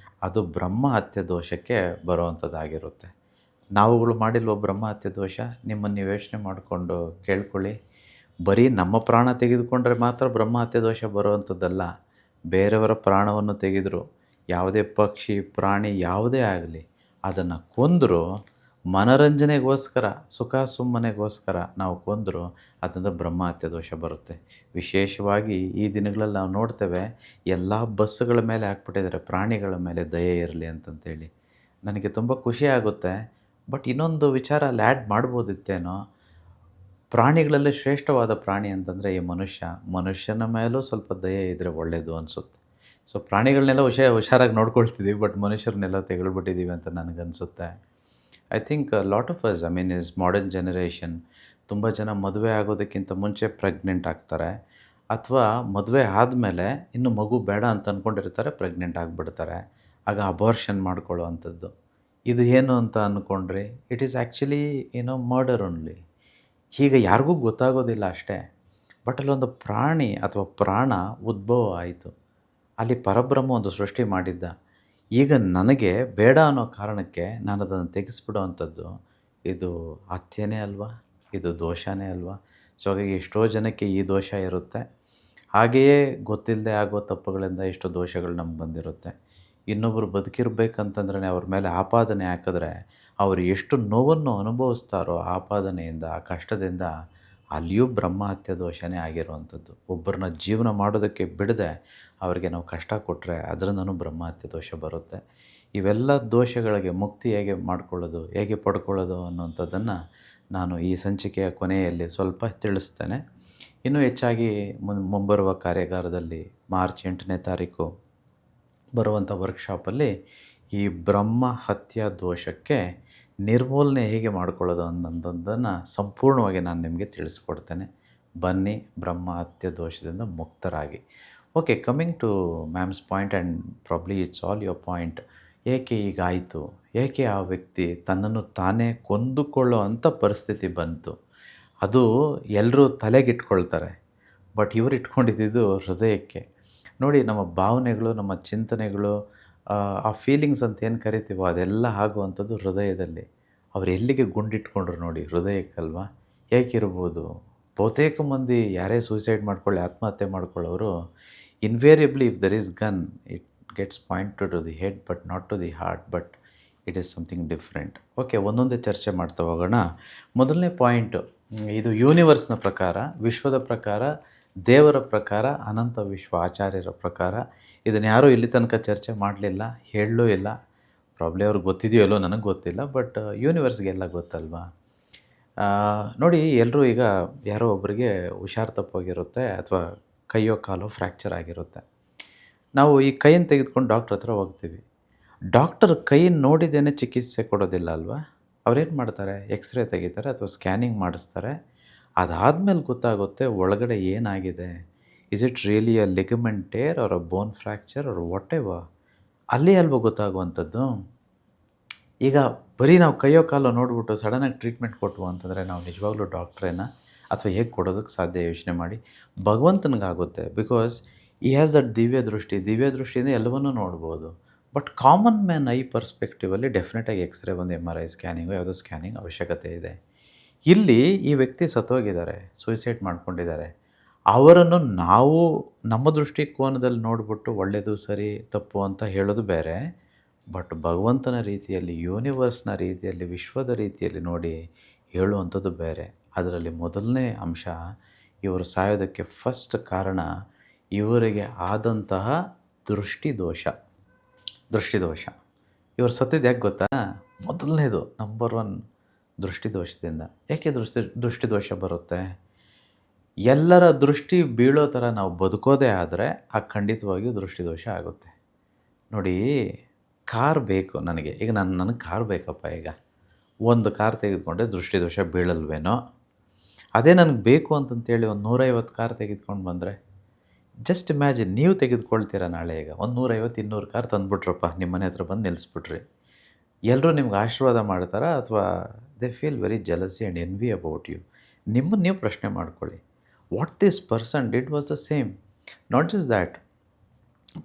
ಅದು ಬ್ರಹ್ಮಹತ್ಯೆ ದೋಷಕ್ಕೆ ಬರುವಂಥದ್ದಾಗಿರುತ್ತೆ. ನಾವುಗಳು ಮಾಡಿಲ್ವ ಬ್ರಹ್ಮಹತ್ಯೆ ದೋಷ? ನಿಮ್ಮನ್ನು ನೀವು ಯೋಚನೆ ಮಾಡಿಕೊಂಡು ಕೇಳ್ಕೊಳ್ಳಿ. ಬರೀ ನಮ್ಮ ಪ್ರಾಣ ತೆಗೆದುಕೊಂಡ್ರೆ ಮಾತ್ರ ಬ್ರಹ್ಮಹತ್ಯೆ ದೋಷ ಬರುವಂಥದ್ದಲ್ಲ. ಬೇರೆಯವರ ಪ್ರಾಣವನ್ನು ತೆಗೆದರು, ಯಾವುದೇ ಪಕ್ಷಿ ಪ್ರಾಣಿ ಯಾವುದೇ ಆಗಲಿ, ಅದನ್ನು ಕೊಂದರೂ ಮನರಂಜನೆಗೋಸ್ಕರ, ಸುಖ ಸುಮ್ಮನೆಗೋಸ್ಕರ ನಾವು ಕೊಂದರೂ ಅದರಿಂದ ಬ್ರಹ್ಮಹತ್ಯೆ ದೋಷ ಬರುತ್ತೆ. ವಿಶೇಷವಾಗಿ ಈ ದಿನಗಳಲ್ಲಿ ನಾವು ನೋಡ್ತೇವೆ, ಎಲ್ಲ ಬಸ್ಸುಗಳ ಮೇಲೆ ಹಾಕ್ಬಿಟ್ಟಿದ್ದಾರೆ ಪ್ರಾಣಿಗಳ ಮೇಲೆ ದಯೆ ಇರಲಿ ಅಂತಂತೇಳಿ. ನನಗೆ ತುಂಬ ಖುಷಿ ಆಗುತ್ತೆ. ಬಟ್ ಇನ್ನೊಂದು ವಿಚಾರ ಅಲ್ಲಿ ಆ್ಯಡ್ ಮಾಡ್ಬೋದಿತ್ತೇನೋ. ಪ್ರಾಣಿಗಳಲ್ಲೇ ಶ್ರೇಷ್ಠವಾದ ಪ್ರಾಣಿ ಅಂತಂದರೆ ಈ ಮನುಷ್ಯನ ಮೇಲೂ ಸ್ವಲ್ಪ ದಯೆ ಇದ್ದರೆ ಒಳ್ಳೆಯದು ಅನಿಸುತ್ತೆ. ಸೊ ಪ್ರಾಣಿಗಳನ್ನೆಲ್ಲ ಹುಷಾರಾಗಿ ನೋಡ್ಕೊಳ್ತಿದ್ದೀವಿ, ಬಟ್ ಮನುಷ್ಯರನ್ನೆಲ್ಲ ತೆಗೆದುಬಿಟ್ಟಿದ್ದೀವಿ ಅಂತ ನನಗನ್ಸುತ್ತೆ. I think lot of us, I mean is modern generation, ತುಂಬ ಜನ ಮದುವೆ ಆಗೋದಕ್ಕಿಂತ ಮುಂಚೆ ಪ್ರೆಗ್ನೆಂಟ್ ಆಗ್ತಾರೆ, ಅಥವಾ ಮದುವೆ ಆದಮೇಲೆ ಇನ್ನು ಮಗು ಬೇಡ ಅಂತ ಅಂದ್ಕೊಂಡಿರ್ತಾರೆ, ಪ್ರೆಗ್ನೆಂಟ್ ಆಗಿಬಿಡ್ತಾರೆ. ಆಗ ಅಬಾರ್ಷನ್ ಮಾಡ್ಕೊಳ್ಳೋ ಅಂಥದ್ದು. ಇದು ಏನು ಅಂತ ಅಂದ್ಕೊಂಡ್ರಿ, it is actually murder only. ಹೀಗೆ ಯಾರಿಗೂ ಗೊತ್ತಾಗೋದಿಲ್ಲ ಅಷ್ಟೇ. ಬಟ್ ಅಲ್ಲೊಂದು ಪ್ರಾಣಿ ಅಥವಾ ಪ್ರಾಣ ಉದ್ಭವ ಆಯಿತು. ಅಲ್ಲಿ ಪರಬ್ರಹ್ಮ ಒಂದು ಸೃಷ್ಟಿ ಮಾಡಿದ್ದ. ಈಗ ನನಗೆ ಬೇಡ ಅನ್ನೋ ಕಾರಣಕ್ಕೆ ನಾನು ಅದನ್ನು ತೆಗೆಸ್ಬಿಡೋ ಅಂಥದ್ದು, ಇದು ಹತ್ಯೆನೇ ಅಲ್ವಾ, ಇದು ದೋಷನೇ ಅಲ್ವಾ. ಸೊ ಹಾಗಾಗಿ ಎಷ್ಟೋ ಜನಕ್ಕೆ ಈ ದೋಷ ಇರುತ್ತೆ. ಹಾಗೆಯೇ ಗೊತ್ತಿಲ್ಲದೆ ಆಗೋ ತಪ್ಪುಗಳಿಂದ ಎಷ್ಟೋ ದೋಷಗಳು ನಮ್ಗೆ ಬಂದಿರುತ್ತೆ. ಇನ್ನೊಬ್ಬರು ಬದುಕಿರ್ಬೇಕಂತಂದ್ರೆ ಅವ್ರ ಮೇಲೆ ಆಪಾದನೆ ಹಾಕಿದ್ರೆ ಅವರು ಎಷ್ಟು ನೋವನ್ನು ಅನುಭವಿಸ್ತಾರೋ ಆಪಾದನೆಯಿಂದ, ಆ ಕಷ್ಟದಿಂದ, ಅಲ್ಲಿಯೂ ಬ್ರಹ್ಮಹತ್ಯೆ ದೋಷನೇ ಆಗಿರುವಂಥದ್ದು. ಒಬ್ಬರನ್ನ ಜೀವನ ಮಾಡೋದಕ್ಕೆ ಬಿಡದೆ ಅವರಿಗೆ ನಾವು ಕಷ್ಟ ಕೊಟ್ಟರೆ ಅದರಿಂದನೂ ಬ್ರಹ್ಮಹತ್ಯೆ ದೋಷ ಬರುತ್ತೆ. ಇವೆಲ್ಲ ದೋಷಗಳಿಗೆ ಮುಕ್ತಿ ಹೇಗೆ ಮಾಡ್ಕೊಳ್ಳೋದು, ಹೇಗೆ ಪಡ್ಕೊಳ್ಳೋದು ಅನ್ನುವಂಥದ್ದನ್ನು ನಾನು ಈ ಸಂಚಿಕೆಯ ಕೊನೆಯಲ್ಲಿ ಸ್ವಲ್ಪ ತಿಳಿಸ್ತೇನೆ. ಇನ್ನೂ ಹೆಚ್ಚಾಗಿ ಮುಂಬರುವ ಕಾರ್ಯಾಗಾರದಲ್ಲಿ ಮಾರ್ಚ್ 8ನೇ ತಾರೀಕು ಬರುವಂಥ ವರ್ಕ್ಶಾಪಲ್ಲಿ ಈ ಬ್ರಹ್ಮ ಹತ್ಯಾ ದೋಷಕ್ಕೆ ನಿರ್ಮೂಲನೆ ಹೇಗೆ ಮಾಡ್ಕೊಳ್ಳೋದು ಅನ್ನೋದನ್ನು ಸಂಪೂರ್ಣವಾಗಿ ನಾನು ನಿಮಗೆ ತಿಳಿಸ್ಕೊಡ್ತೇನೆ. ಬನ್ನಿ ಬ್ರಹ್ಮ ಹತ್ಯೆ ದೋಷದಿಂದ ಮುಕ್ತರಾಗಿ. Okay, coming to ma'am's point and probably it's all your point. ಏಕೆ ಹೀಗಾಯಿತು? ಏಕೆ ಆ ವ್ಯಕ್ತಿ ತನ್ನನ್ನು ತಾನೇ ಕೊಂದುಕೊಳ್ಳೋ ಅಂಥ ಪರಿಸ್ಥಿತಿ ಬಂತು? ಅದು ಎಲ್ಲರೂ ತಲೆಗಿಟ್ಕೊಳ್ತಾರೆ, ಬಟ್ ಇವರು ಇಟ್ಕೊಂಡಿದ್ದು ಹೃದಯಕ್ಕೆ. ನೋಡಿ, ನಮ್ಮ ಭಾವನೆಗಳು, ನಮ್ಮ ಚಿಂತನೆಗಳು, ಆ ಫೀಲಿಂಗ್ಸ್ ಅಂತ ಏನು ಕರಿತೀವೋ ಅದೆಲ್ಲ ಆಗುವಂಥದ್ದು ಹೃದಯದಲ್ಲಿ. ಅವ್ರು ಎಲ್ಲಿಗೆ ಗುಂಡಿಟ್ಕೊಂಡ್ರು ನೋಡಿ, ಹೃದಯಕ್ಕಲ್ವಾ? ಏಕಿರ್ಬೋದು? ಬಹುತೇಕ ಮಂದಿ ಯಾರೇ ಸೂಸೈಡ್ ಮಾಡ್ಕೊಳ್ಳಿ, ಆತ್ಮಹತ್ಯೆ ಮಾಡ್ಕೊಳ್ಳೋರು invariably if there is gun it gets pointed to the head but not to the heart, but it is something different. Okay, ಒಂದೊಂದೇ ಚರ್ಚೆ ಮಾಡ್ತಾ ಹೋಗೋಣ. ಮೊದಲನೇ ಪಾಯಿಂಟು, ಇದು ಯೂನಿವರ್ಸ್ನ ಪ್ರಕಾರ, ವಿಶ್ವದ ಪ್ರಕಾರ, ದೇವರ ಪ್ರಕಾರ, ಅನಂತ ವಿಶ್ವ ಆಚಾರ್ಯರ ಪ್ರಕಾರ. ಇದನ್ನು ಯಾರೂ ಇಲ್ಲಿ ತನಕ ಚರ್ಚೆ ಮಾಡಲಿಲ್ಲ, ಹೇಳಲೂ ಇಲ್ಲ. ಪ್ರಾಬ್ಲಿ ಅವ್ರಿಗೆ ಗೊತ್ತಿದೆಯೋ ಎಲ್ಲೋ ನನಗೆ ಗೊತ್ತಿಲ್ಲ, ಬಟ್ ಯೂನಿವರ್ಸ್ಗೆಲ್ಲ ಗೊತ್ತಲ್ವಾ? ನೋಡಿ, ಎಲ್ಲರೂ ಈಗ ಯಾರೋ ಒಬ್ಬರಿಗೆ ಹುಷಾರು ತಪ್ಪೋಗಿರುತ್ತೆ ಅಥವಾ ಕೈಯೋ ಕಾಲೋ ಫ್ರ್ಯಾಕ್ಚರ್ ಆಗಿರುತ್ತೆ. ನಾವು ಈ ಕೈಯನ್ನು ತೆಗೆದುಕೊಂಡು ಡಾಕ್ಟ್ರ್ ಹತ್ರ ಹೋಗ್ತೀವಿ. ಡಾಕ್ಟರ್ ಕೈಯನ್ನು ನೋಡಿದೇನೆ ಚಿಕಿತ್ಸೆ ಕೊಡೋದಿಲ್ಲ ಅಲ್ವಾ? ಅವ್ರೇನು ಮಾಡ್ತಾರೆ? ಎಕ್ಸ್ರೇ ತೆಗಿತಾರೆ ಅಥವಾ ಸ್ಕ್ಯಾನಿಂಗ್ ಮಾಡಿಸ್ತಾರೆ. ಅದಾದಮೇಲೆ ಗೊತ್ತಾಗುತ್ತೆ ಒಳಗಡೆ ಏನಾಗಿದೆ. Is it really a ligament tear or a bone fracture or whatever? ಅಲ್ಲೇ ಅಲ್ವ ಗೊತ್ತಾಗುವಂಥದ್ದು. ಈಗ ಬರೀ ನಾವು ಕೈಯೋ ಕಾಲೋ ನೋಡಿಬಿಟ್ಟು ಸಡನ್ನಾಗಿ ಟ್ರೀಟ್ಮೆಂಟ್ ಕೊಟ್ವು ಅಂತಂದರೆ ನಾವು ನಿಜವಾಗ್ಲೂ ಡಾಕ್ಟ್ರೇನಾ? ಅಥವಾ ಹೇಗೆ ಕೊಡೋದಕ್ಕೆ ಸಾಧ್ಯ? ಯೋಚನೆ ಮಾಡಿ. ಭಗವಂತನಿಗಾಗುತ್ತೆ, ಬಿಕಾಸ್ ಈ ಹ್ಯಾಸ್ ದಟ್ ದಿವ್ಯ ದೃಷ್ಟಿಯಿಂದ ಎಲ್ಲವನ್ನೂ ನೋಡ್ಬೋದು. ಬಟ್ ಕಾಮನ್ ಮ್ಯಾನ್ ಐ ಪರ್ಸ್ಪೆಕ್ಟಿವಲ್ಲಿ ಡೆಫಿನೆಟಾಗಿ ಎಕ್ಸ್ರೇ, ಒಂದು MRI ಸ್ಕ್ಯಾನಿಂಗು, ಯಾವುದೋ ಸ್ಕ್ಯಾನಿಂಗ್ ಅವಶ್ಯಕತೆ ಇದೆ. ಇಲ್ಲಿ ಈ ವ್ಯಕ್ತಿ ಸತ್ತೋಗಿದ್ದಾರೆ, ಸೂಸೈಡ್ ಮಾಡ್ಕೊಂಡಿದ್ದಾರೆ. ಅವರನ್ನು ನಾವು ನಮ್ಮ ದೃಷ್ಟಿಕೋನದಲ್ಲಿ ನೋಡಿಬಿಟ್ಟು ಒಳ್ಳೆಯದು ಸರಿ ತಪ್ಪು ಅಂತ ಹೇಳೋದು ಬೇರೆ, ಬಟ್ ಭಗವಂತನ ರೀತಿಯಲ್ಲಿ, ಯೂನಿವರ್ಸ್ನ ರೀತಿಯಲ್ಲಿ, ವಿಶ್ವದ ರೀತಿಯಲ್ಲಿ ನೋಡಿ ಹೇಳುವಂಥದ್ದು ಬೇರೆ. ಅದರಲ್ಲಿ ಮೊದಲನೇ ಅಂಶ, ಇವರು ಸಾಯೋದಕ್ಕೆ ಫಸ್ಟ್ ಕಾರಣ ಇವರಿಗೆ ಆದಂತಹ ದೃಷ್ಟಿದೋಷ. ಇವರು ಸತ್ತಿದ್ದು ಯಾಕೆ ಗೊತ್ತಾ? ಮೊದಲನೇದು ನಂಬರ್ 1 ದೃಷ್ಟಿದೋಷದಿಂದ. ಏಕೆ ದೃಷ್ಟಿದೋಷ ಬರುತ್ತೆ? ಎಲ್ಲರ ದೃಷ್ಟಿ ಬೀಳೋ ಥರ ನಾವು ಬದುಕೋದೇ ಆದರೆ ಖಂಡಿತವಾಗಿಯೂ ದೃಷ್ಟಿದೋಷ ಆಗುತ್ತೆ. ನೋಡಿ, ಕಾರ್ ಬೇಕು ನನಗೆ, ಈಗ ನನಗೆ ಕಾರ್ ಬೇಕಪ್ಪ. ಈಗ ಒಂದು ಕಾರ್ ತೆಗೆದುಕೊಂಡ್ರೆ ದೃಷ್ಟಿದೋಷ ಬೀಳಲ್ವೇನೋ? ಅದೇ ನನಗೆ ಬೇಕು ಅಂತಂತೇಳಿ ಒಂದು 150 ಕಾರ್ ತೆಗೆದುಕೊಂಡು ಬಂದರೆ, ಜಸ್ಟ್ ಇಮ್ಯಾಜಿನ್, ನೀವು ತೆಗೆದುಕೊಳ್ತೀರಾ ನಾಳೆ. ಈಗ ಒಂದು 150-200 ಕಾರ್ ತಂದುಬಿಟ್ರಪ್ಪ, ನಿಮ್ಮ ಮನೆ ಹತ್ರ ಬಂದು ನಿಲ್ಲಿಸ್ಬಿಟ್ರಿ. ಎಲ್ಲರೂ ನಿಮ್ಗೆ ಆಶೀರ್ವಾದ ಮಾಡ್ತಾರಾ ಅಥವಾ they feel very jealousy and envy about you? ನಿಮ್ಮನ್ನು ನೀವು ಪ್ರಶ್ನೆ ಮಾಡ್ಕೊಳ್ಳಿ. What this person did was the same. Not just that,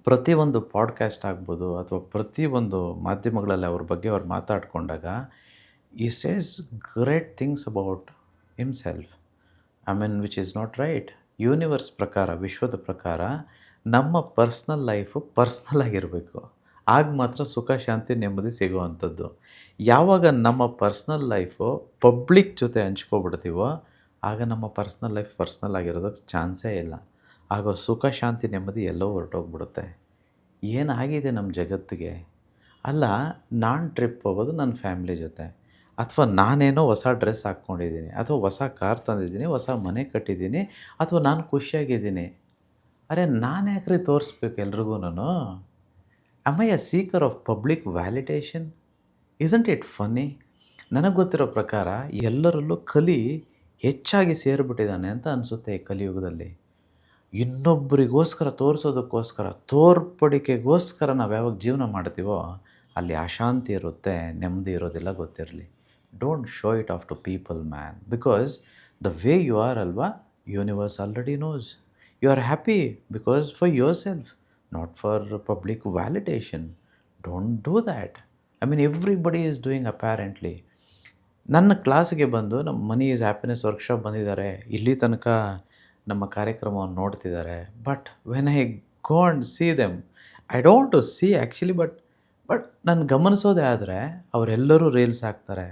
ಪ್ರತಿಯೊಂದು ಪಾಡ್ಕ್ಯಾಸ್ಟ್ ಆಗ್ಬೋದು ಅಥವಾ ಪ್ರತಿಯೊಂದು ಮಾಧ್ಯಮಗಳಲ್ಲಿ ಅವ್ರ ಬಗ್ಗೆ ಅವ್ರು ಮಾತಾಡಿಕೊಂಡಾಗ ಈ says great things about himself. Which is not right. Universe ಪ್ರಕಾರ, ವಿಶ್ವದ ಪ್ರಕಾರ ನಮ್ಮ ಪರ್ಸ್ನಲ್ ಲೈಫು ಪರ್ಸ್ನಲ್ ಆಗಿರಬೇಕು. ಆಗ ಮಾತ್ರ ಸುಖ, ಶಾಂತಿ, ನೆಮ್ಮದಿ ಸಿಗುವಂಥದ್ದು. ಯಾವಾಗ ನಮ್ಮ ಪರ್ಸ್ನಲ್ ಲೈಫು ಪಬ್ಲಿಕ್ ಜೊತೆ ಹಂಚ್ಕೊಬಿಡ್ತೀವೋ ಆಗ ನಮ್ಮ ಪರ್ಸ್ನಲ್ ಲೈಫ್ ಪರ್ಸ್ನಲ್ ಆಗಿರೋದಕ್ಕೆ ಚಾನ್ಸೇ ಇಲ್ಲ. ಆಗ ಸುಖ, ಶಾಂತಿ, ನೆಮ್ಮದಿ ಎಲ್ಲೋ ಹೊರಟೋಗ್ಬಿಡುತ್ತೆ. ಏನಾಗಿದೆ ನಮ್ಮ ಜಗತ್ತಿಗೆ? ಅಲ್ಲ, ನಾನು ಟ್ರಿಪ್ ಹೋಗೋದು ನನ್ನ ಫ್ಯಾಮ್ಲಿ ಜೊತೆ, ಅಥವಾ ನಾನೇನೋ ಹೊಸ ಡ್ರೆಸ್ ಹಾಕ್ಕೊಂಡಿದ್ದೀನಿ, ಅಥವಾ ಹೊಸ ಕಾರ್ ತಂದಿದ್ದೀನಿ, ಹೊಸ ಮನೆ ಕಟ್ಟಿದ್ದೀನಿ, ಅಥವಾ ನಾನು ಖುಷಿಯಾಗಿದ್ದೀನಿ. ಅರೆ, ನಾನು ಯಾಕ್ರಿ ತೋರಿಸ್ಬೇಕು ಎಲ್ರಿಗೂ? Am I a speaker of public validation? Isn't it funny? ನನಗೆ ಗೊತ್ತಿರೋ ಪ್ರಕಾರ ಎಲ್ಲರಲ್ಲೂ ಕಲಿ ಹೆಚ್ಚಾಗಿ ಸೇರಿಬಿಟ್ಟಿದ್ದಾನೆ ಅಂತ ಅನಿಸುತ್ತೆ ಈ ಕಲಿಯುಗದಲ್ಲಿ. ಇನ್ನೊಬ್ಬರಿಗೋಸ್ಕರ ತೋರಿಸೋದಕ್ಕೋಸ್ಕರ, ತೋರ್ಪಡಿಕೆಗೋಸ್ಕರ ನಾವು ಯಾವಾಗ ಜೀವನ ಮಾಡ್ತೀವೋ ಅಲ್ಲಿ ಅಶಾಂತಿ ಇರುತ್ತೆ, ನೆಮ್ಮದಿ ಇರೋದಿಲ್ಲ. ಗೊತ್ತಿರಲಿ. Don't show it off to people man, because the way you are ಅಲ್ವಾ, universe already knows. You are happy because for yourself, not for public validation. Don't do that. Everybody is doing apparently. ನನ್ನ ಕ್ಲಾಸ್ಗೆ ಬಂದು ನಮ್ಮ money is happiness workshop ಬಂದಿದ್ದಾರೆ, ಇಲ್ಲಿ ತನಕ ನಮ್ಮ ಕಾರ್ಯಕ್ರಮವನ್ನು ನೋಡ್ತಿದ್ದಾರೆ. But when I go and see them, I don't to see actually, but ನಾನು ಗಮನಿಸೋದೇ ಆದರೆ ಅವರೆಲ್ಲರೂ ರೀಲ್ಸ್ ಹಾಕ್ತಾರೆ,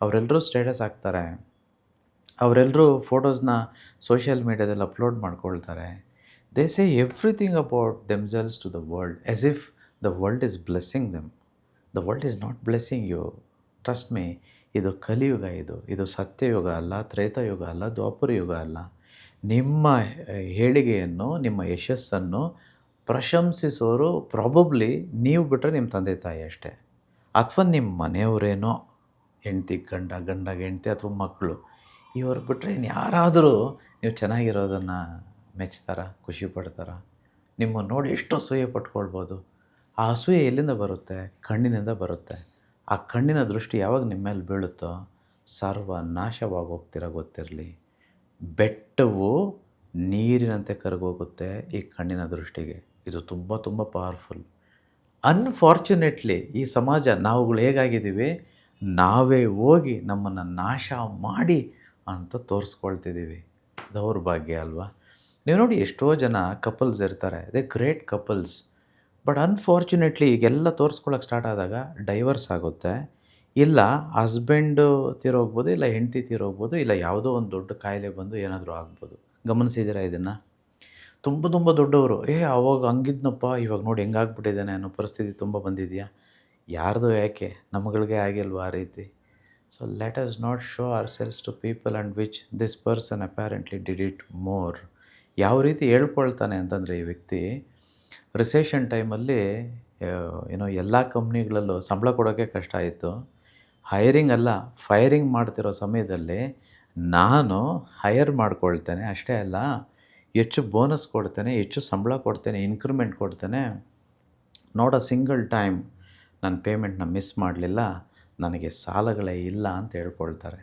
ಅವರೆಲ್ಲರೂ ಸ್ಟೇಟಸ್ ಹಾಕ್ತಾರೆ, ಅವರೆಲ್ಲರೂ ಫೋಟೋಸ್ನ ಸೋಷಿಯಲ್ ಮೀಡ್ಯಾದಲ್ಲಿ ಅಪ್ಲೋಡ್ ಮಾಡ್ಕೊಳ್ತಾರೆ. They say everything about themselves to the world as if the world is blessing them. The world is not blessing you. Trust me, ಇದು ಕಲಿಯುಗ, ಇದು ಸತ್ಯಯುಗ ಅಲ್ಲ, ತ್ರೇತಾಯುಗ ಅಲ್ಲ, ದ್ವಾಪರ ಯುಗ ಅಲ್ಲ. ನಿಮ್ಮ ಏಳಿಗೆಯನ್ನು, ನಿಮ್ಮ ಯಶಸ್ಸನ್ನು ಪ್ರಶಂಸಿಸೋರು ಪ್ರಾಬಬ್ಲಿ ನೀವು ಬಿಟ್ಟರೆ ನಿಮ್ಮ ತಂದೆ ತಾಯಿ ಅಷ್ಟೇ, ಅಥವಾ ನಿಮ್ಮ ಮನೆಯವರೇನೋ, ಹೆಂಡ್ತಿ ಗಂಡ, ಗಂಡಗೆ ಹೆಂಡ್ತಿ ಅಥವಾ ಮಕ್ಕಳು. ಇವ್ರು ಬಿಟ್ಟರೆ ಇನ್ನು ಯಾರಾದರೂ ನೀವು ಚೆನ್ನಾಗಿರೋದನ್ನು ಮೆಚ್ತಾರ, ಖುಷಿ ಪಡ್ತಾರ? ನಿಮ್ಮನ್ನು ನೋಡಿ ಎಷ್ಟು ಅಸೂಯೆ ಪಟ್ಕೊಳ್ಬೋದು. ಆ ಅಸೂಯೆ ಎಲ್ಲಿಂದ ಬರುತ್ತೆ? ಕಣ್ಣಿನಿಂದ ಬರುತ್ತೆ. ಆ ಕಣ್ಣಿನ ದೃಷ್ಟಿ ಯಾವಾಗ ನಿಮ್ಮ ಮೇಲೆ ಬೀಳುತ್ತೋ ಸರ್ವನಾಶವಾಗಿ ಹೋಗ್ತೀರ, ಗೊತ್ತಿರಲಿ. ಬೆಟ್ಟವು ನೀರಿನಂತೆ ಕರಗೋಗುತ್ತೆ ಈ ಕಣ್ಣಿನ ದೃಷ್ಟಿಗೆ. ಇದು ತುಂಬ ತುಂಬ ಪವರ್ಫುಲ್. ಅನ್ಫಾರ್ಚುನೇಟ್ಲಿ ಈ ಸಮಾಜ, ನಾವುಗಳು ಹೇಗಾಗಿದ್ದೀವಿ, ನಾವೇ ಹೋಗಿ ನಮ್ಮನ್ನು ನಾಶ ಮಾಡಿ ಅಂತ ತೋರಿಸ್ಕೊಳ್ತಿದ್ದೀವಿ. ದೌರ್ಭಾಗ್ಯ ಅಲ್ವಾ? ನೀವು ನೋಡಿ, ಎಷ್ಟೋ ಜನ ಕಪಲ್ಸ್ ಇರ್ತಾರೆ, they great couples. But unfortunately ಈಗೆಲ್ಲ ತೋರಿಸ್ಕೊಳಕ್ಕೆ ಸ್ಟಾರ್ಟ್ ಆದಾಗ ಡೈವರ್ಸ್ ಆಗುತ್ತೆ. ಇಲ್ಲ ಹಸ್ಬೆಂಡು ತೀರೋಗ್ಬೋದು, ಇಲ್ಲ ಹೆಂಡತಿ ತೀರೋಗ್ಬೋದು, ಇಲ್ಲ ಯಾವುದೋ ಒಂದು ದೊಡ್ಡ ಕಾಯಿಲೆ ಬಂದು ಏನಾದರೂ ಆಗ್ಬೋದು. ಗಮನಿಸಿದ್ದೀರಾ ಇದನ್ನು? ತುಂಬ ತುಂಬ ದೊಡ್ಡವರು, ಅವಾಗ ಹಂಗಿದ್ನಪ್ಪ, ಇವಾಗ ನೋಡಿ ಹೆಂಗಾಗ್ಬಿಟ್ಟಿದ್ದಾನೆ ಅನ್ನೋ ಪರಿಸ್ಥಿತಿ ತುಂಬ ಬಂದಿದೆಯಾ? ಯಾರ್ದು ಯಾಕೆ, ನಮ್ಮಗಳಿಗೆ ಆಗಿಲ್ವ ಆ ರೀತಿ? So let us not show ourselves to people and which this person apparently did it more. ಯಾವ ರೀತಿ ಹೇಳ್ಕೊಳ್ತಾನೆ ಅಂತಂದರೆ, ಈ ವ್ಯಕ್ತಿ ರಿಸೆಷನ್ ಟೈಮಲ್ಲಿ ಎಲ್ಲ ಕಂಪ್ನಿಗಳಲ್ಲೂ ಸಂಬಳ ಕೊಡೋಕ್ಕೆ ಕಷ್ಟ ಆಯಿತು. ಹೈರಿಂಗ್ ಅಲ್ಲ, ಫೈರಿಂಗ್ ಮಾಡ್ತಿರೋ ಸಮಯದಲ್ಲಿ ನಾನು ಹೈರ್ ಮಾಡ್ಕೊಳ್ತೇನೆ, ಅಷ್ಟೇ ಅಲ್ಲ ಹೆಚ್ಚು ಬೋನಸ್ ಕೊಡ್ತೇನೆ, ಹೆಚ್ಚು ಸಂಬಳ ಕೊಡ್ತೇನೆ, ಇನ್ಕ್ರಿಮೆಂಟ್ ಕೊಡ್ತೇನೆ. ನಾಟ್ ಅ ಸಿಂಗಲ್ ಟೈಮ್ ನನ್ನ ಪೇಮೆಂಟ್ನ ಮಿಸ್ ಮಾಡಲಿಲ್ಲ, ನನಗೆ ಸಾಲಗಳೇ ಇಲ್ಲ ಅಂತ ಹೇಳ್ಕೊಳ್ತಾರೆ.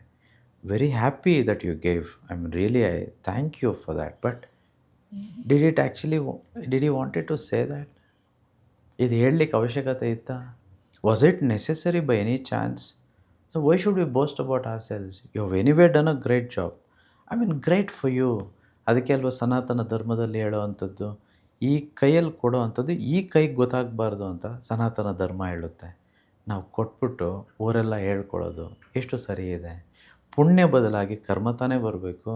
Very happy that you gave. I am really I thank you for that. But did you wanted to say that? ಇದು ಹೇಳಲಿಕ್ಕೆ ಅವಶ್ಯಕತೆ ಇತ್ತಾ? Was it necessary by any chance? So why should we boast about ourselves? You have anyway done a great job. I mean great for you. ಅದಕ್ಕೆ ಅಲ್ವ ಸನಾತನ ಧರ್ಮದಲ್ಲಿ ಹೇಳೋ ಅಂಥದ್ದು, ಈ ಕೈಯಲ್ಲಿ ಕೊಡೋ ಅಂಥದ್ದು ಈ ಕೈಗೆ ಗೊತ್ತಾಗಬಾರ್ದು ಅಂತ ಸನಾತನ ಧರ್ಮ ಹೇಳುತ್ತೆ. ನಾವು ಕೊಟ್ಬಿಟ್ಟು ಊರೆಲ್ಲ ಹೇಳ್ಕೊಳ್ಳೋದು ಎಷ್ಟು ಸರಿ ಇದೆ? ಪುಣ್ಯ ಬದಲಾಗಿ ಕರ್ಮ ತಾನೇ ಬರಬೇಕು.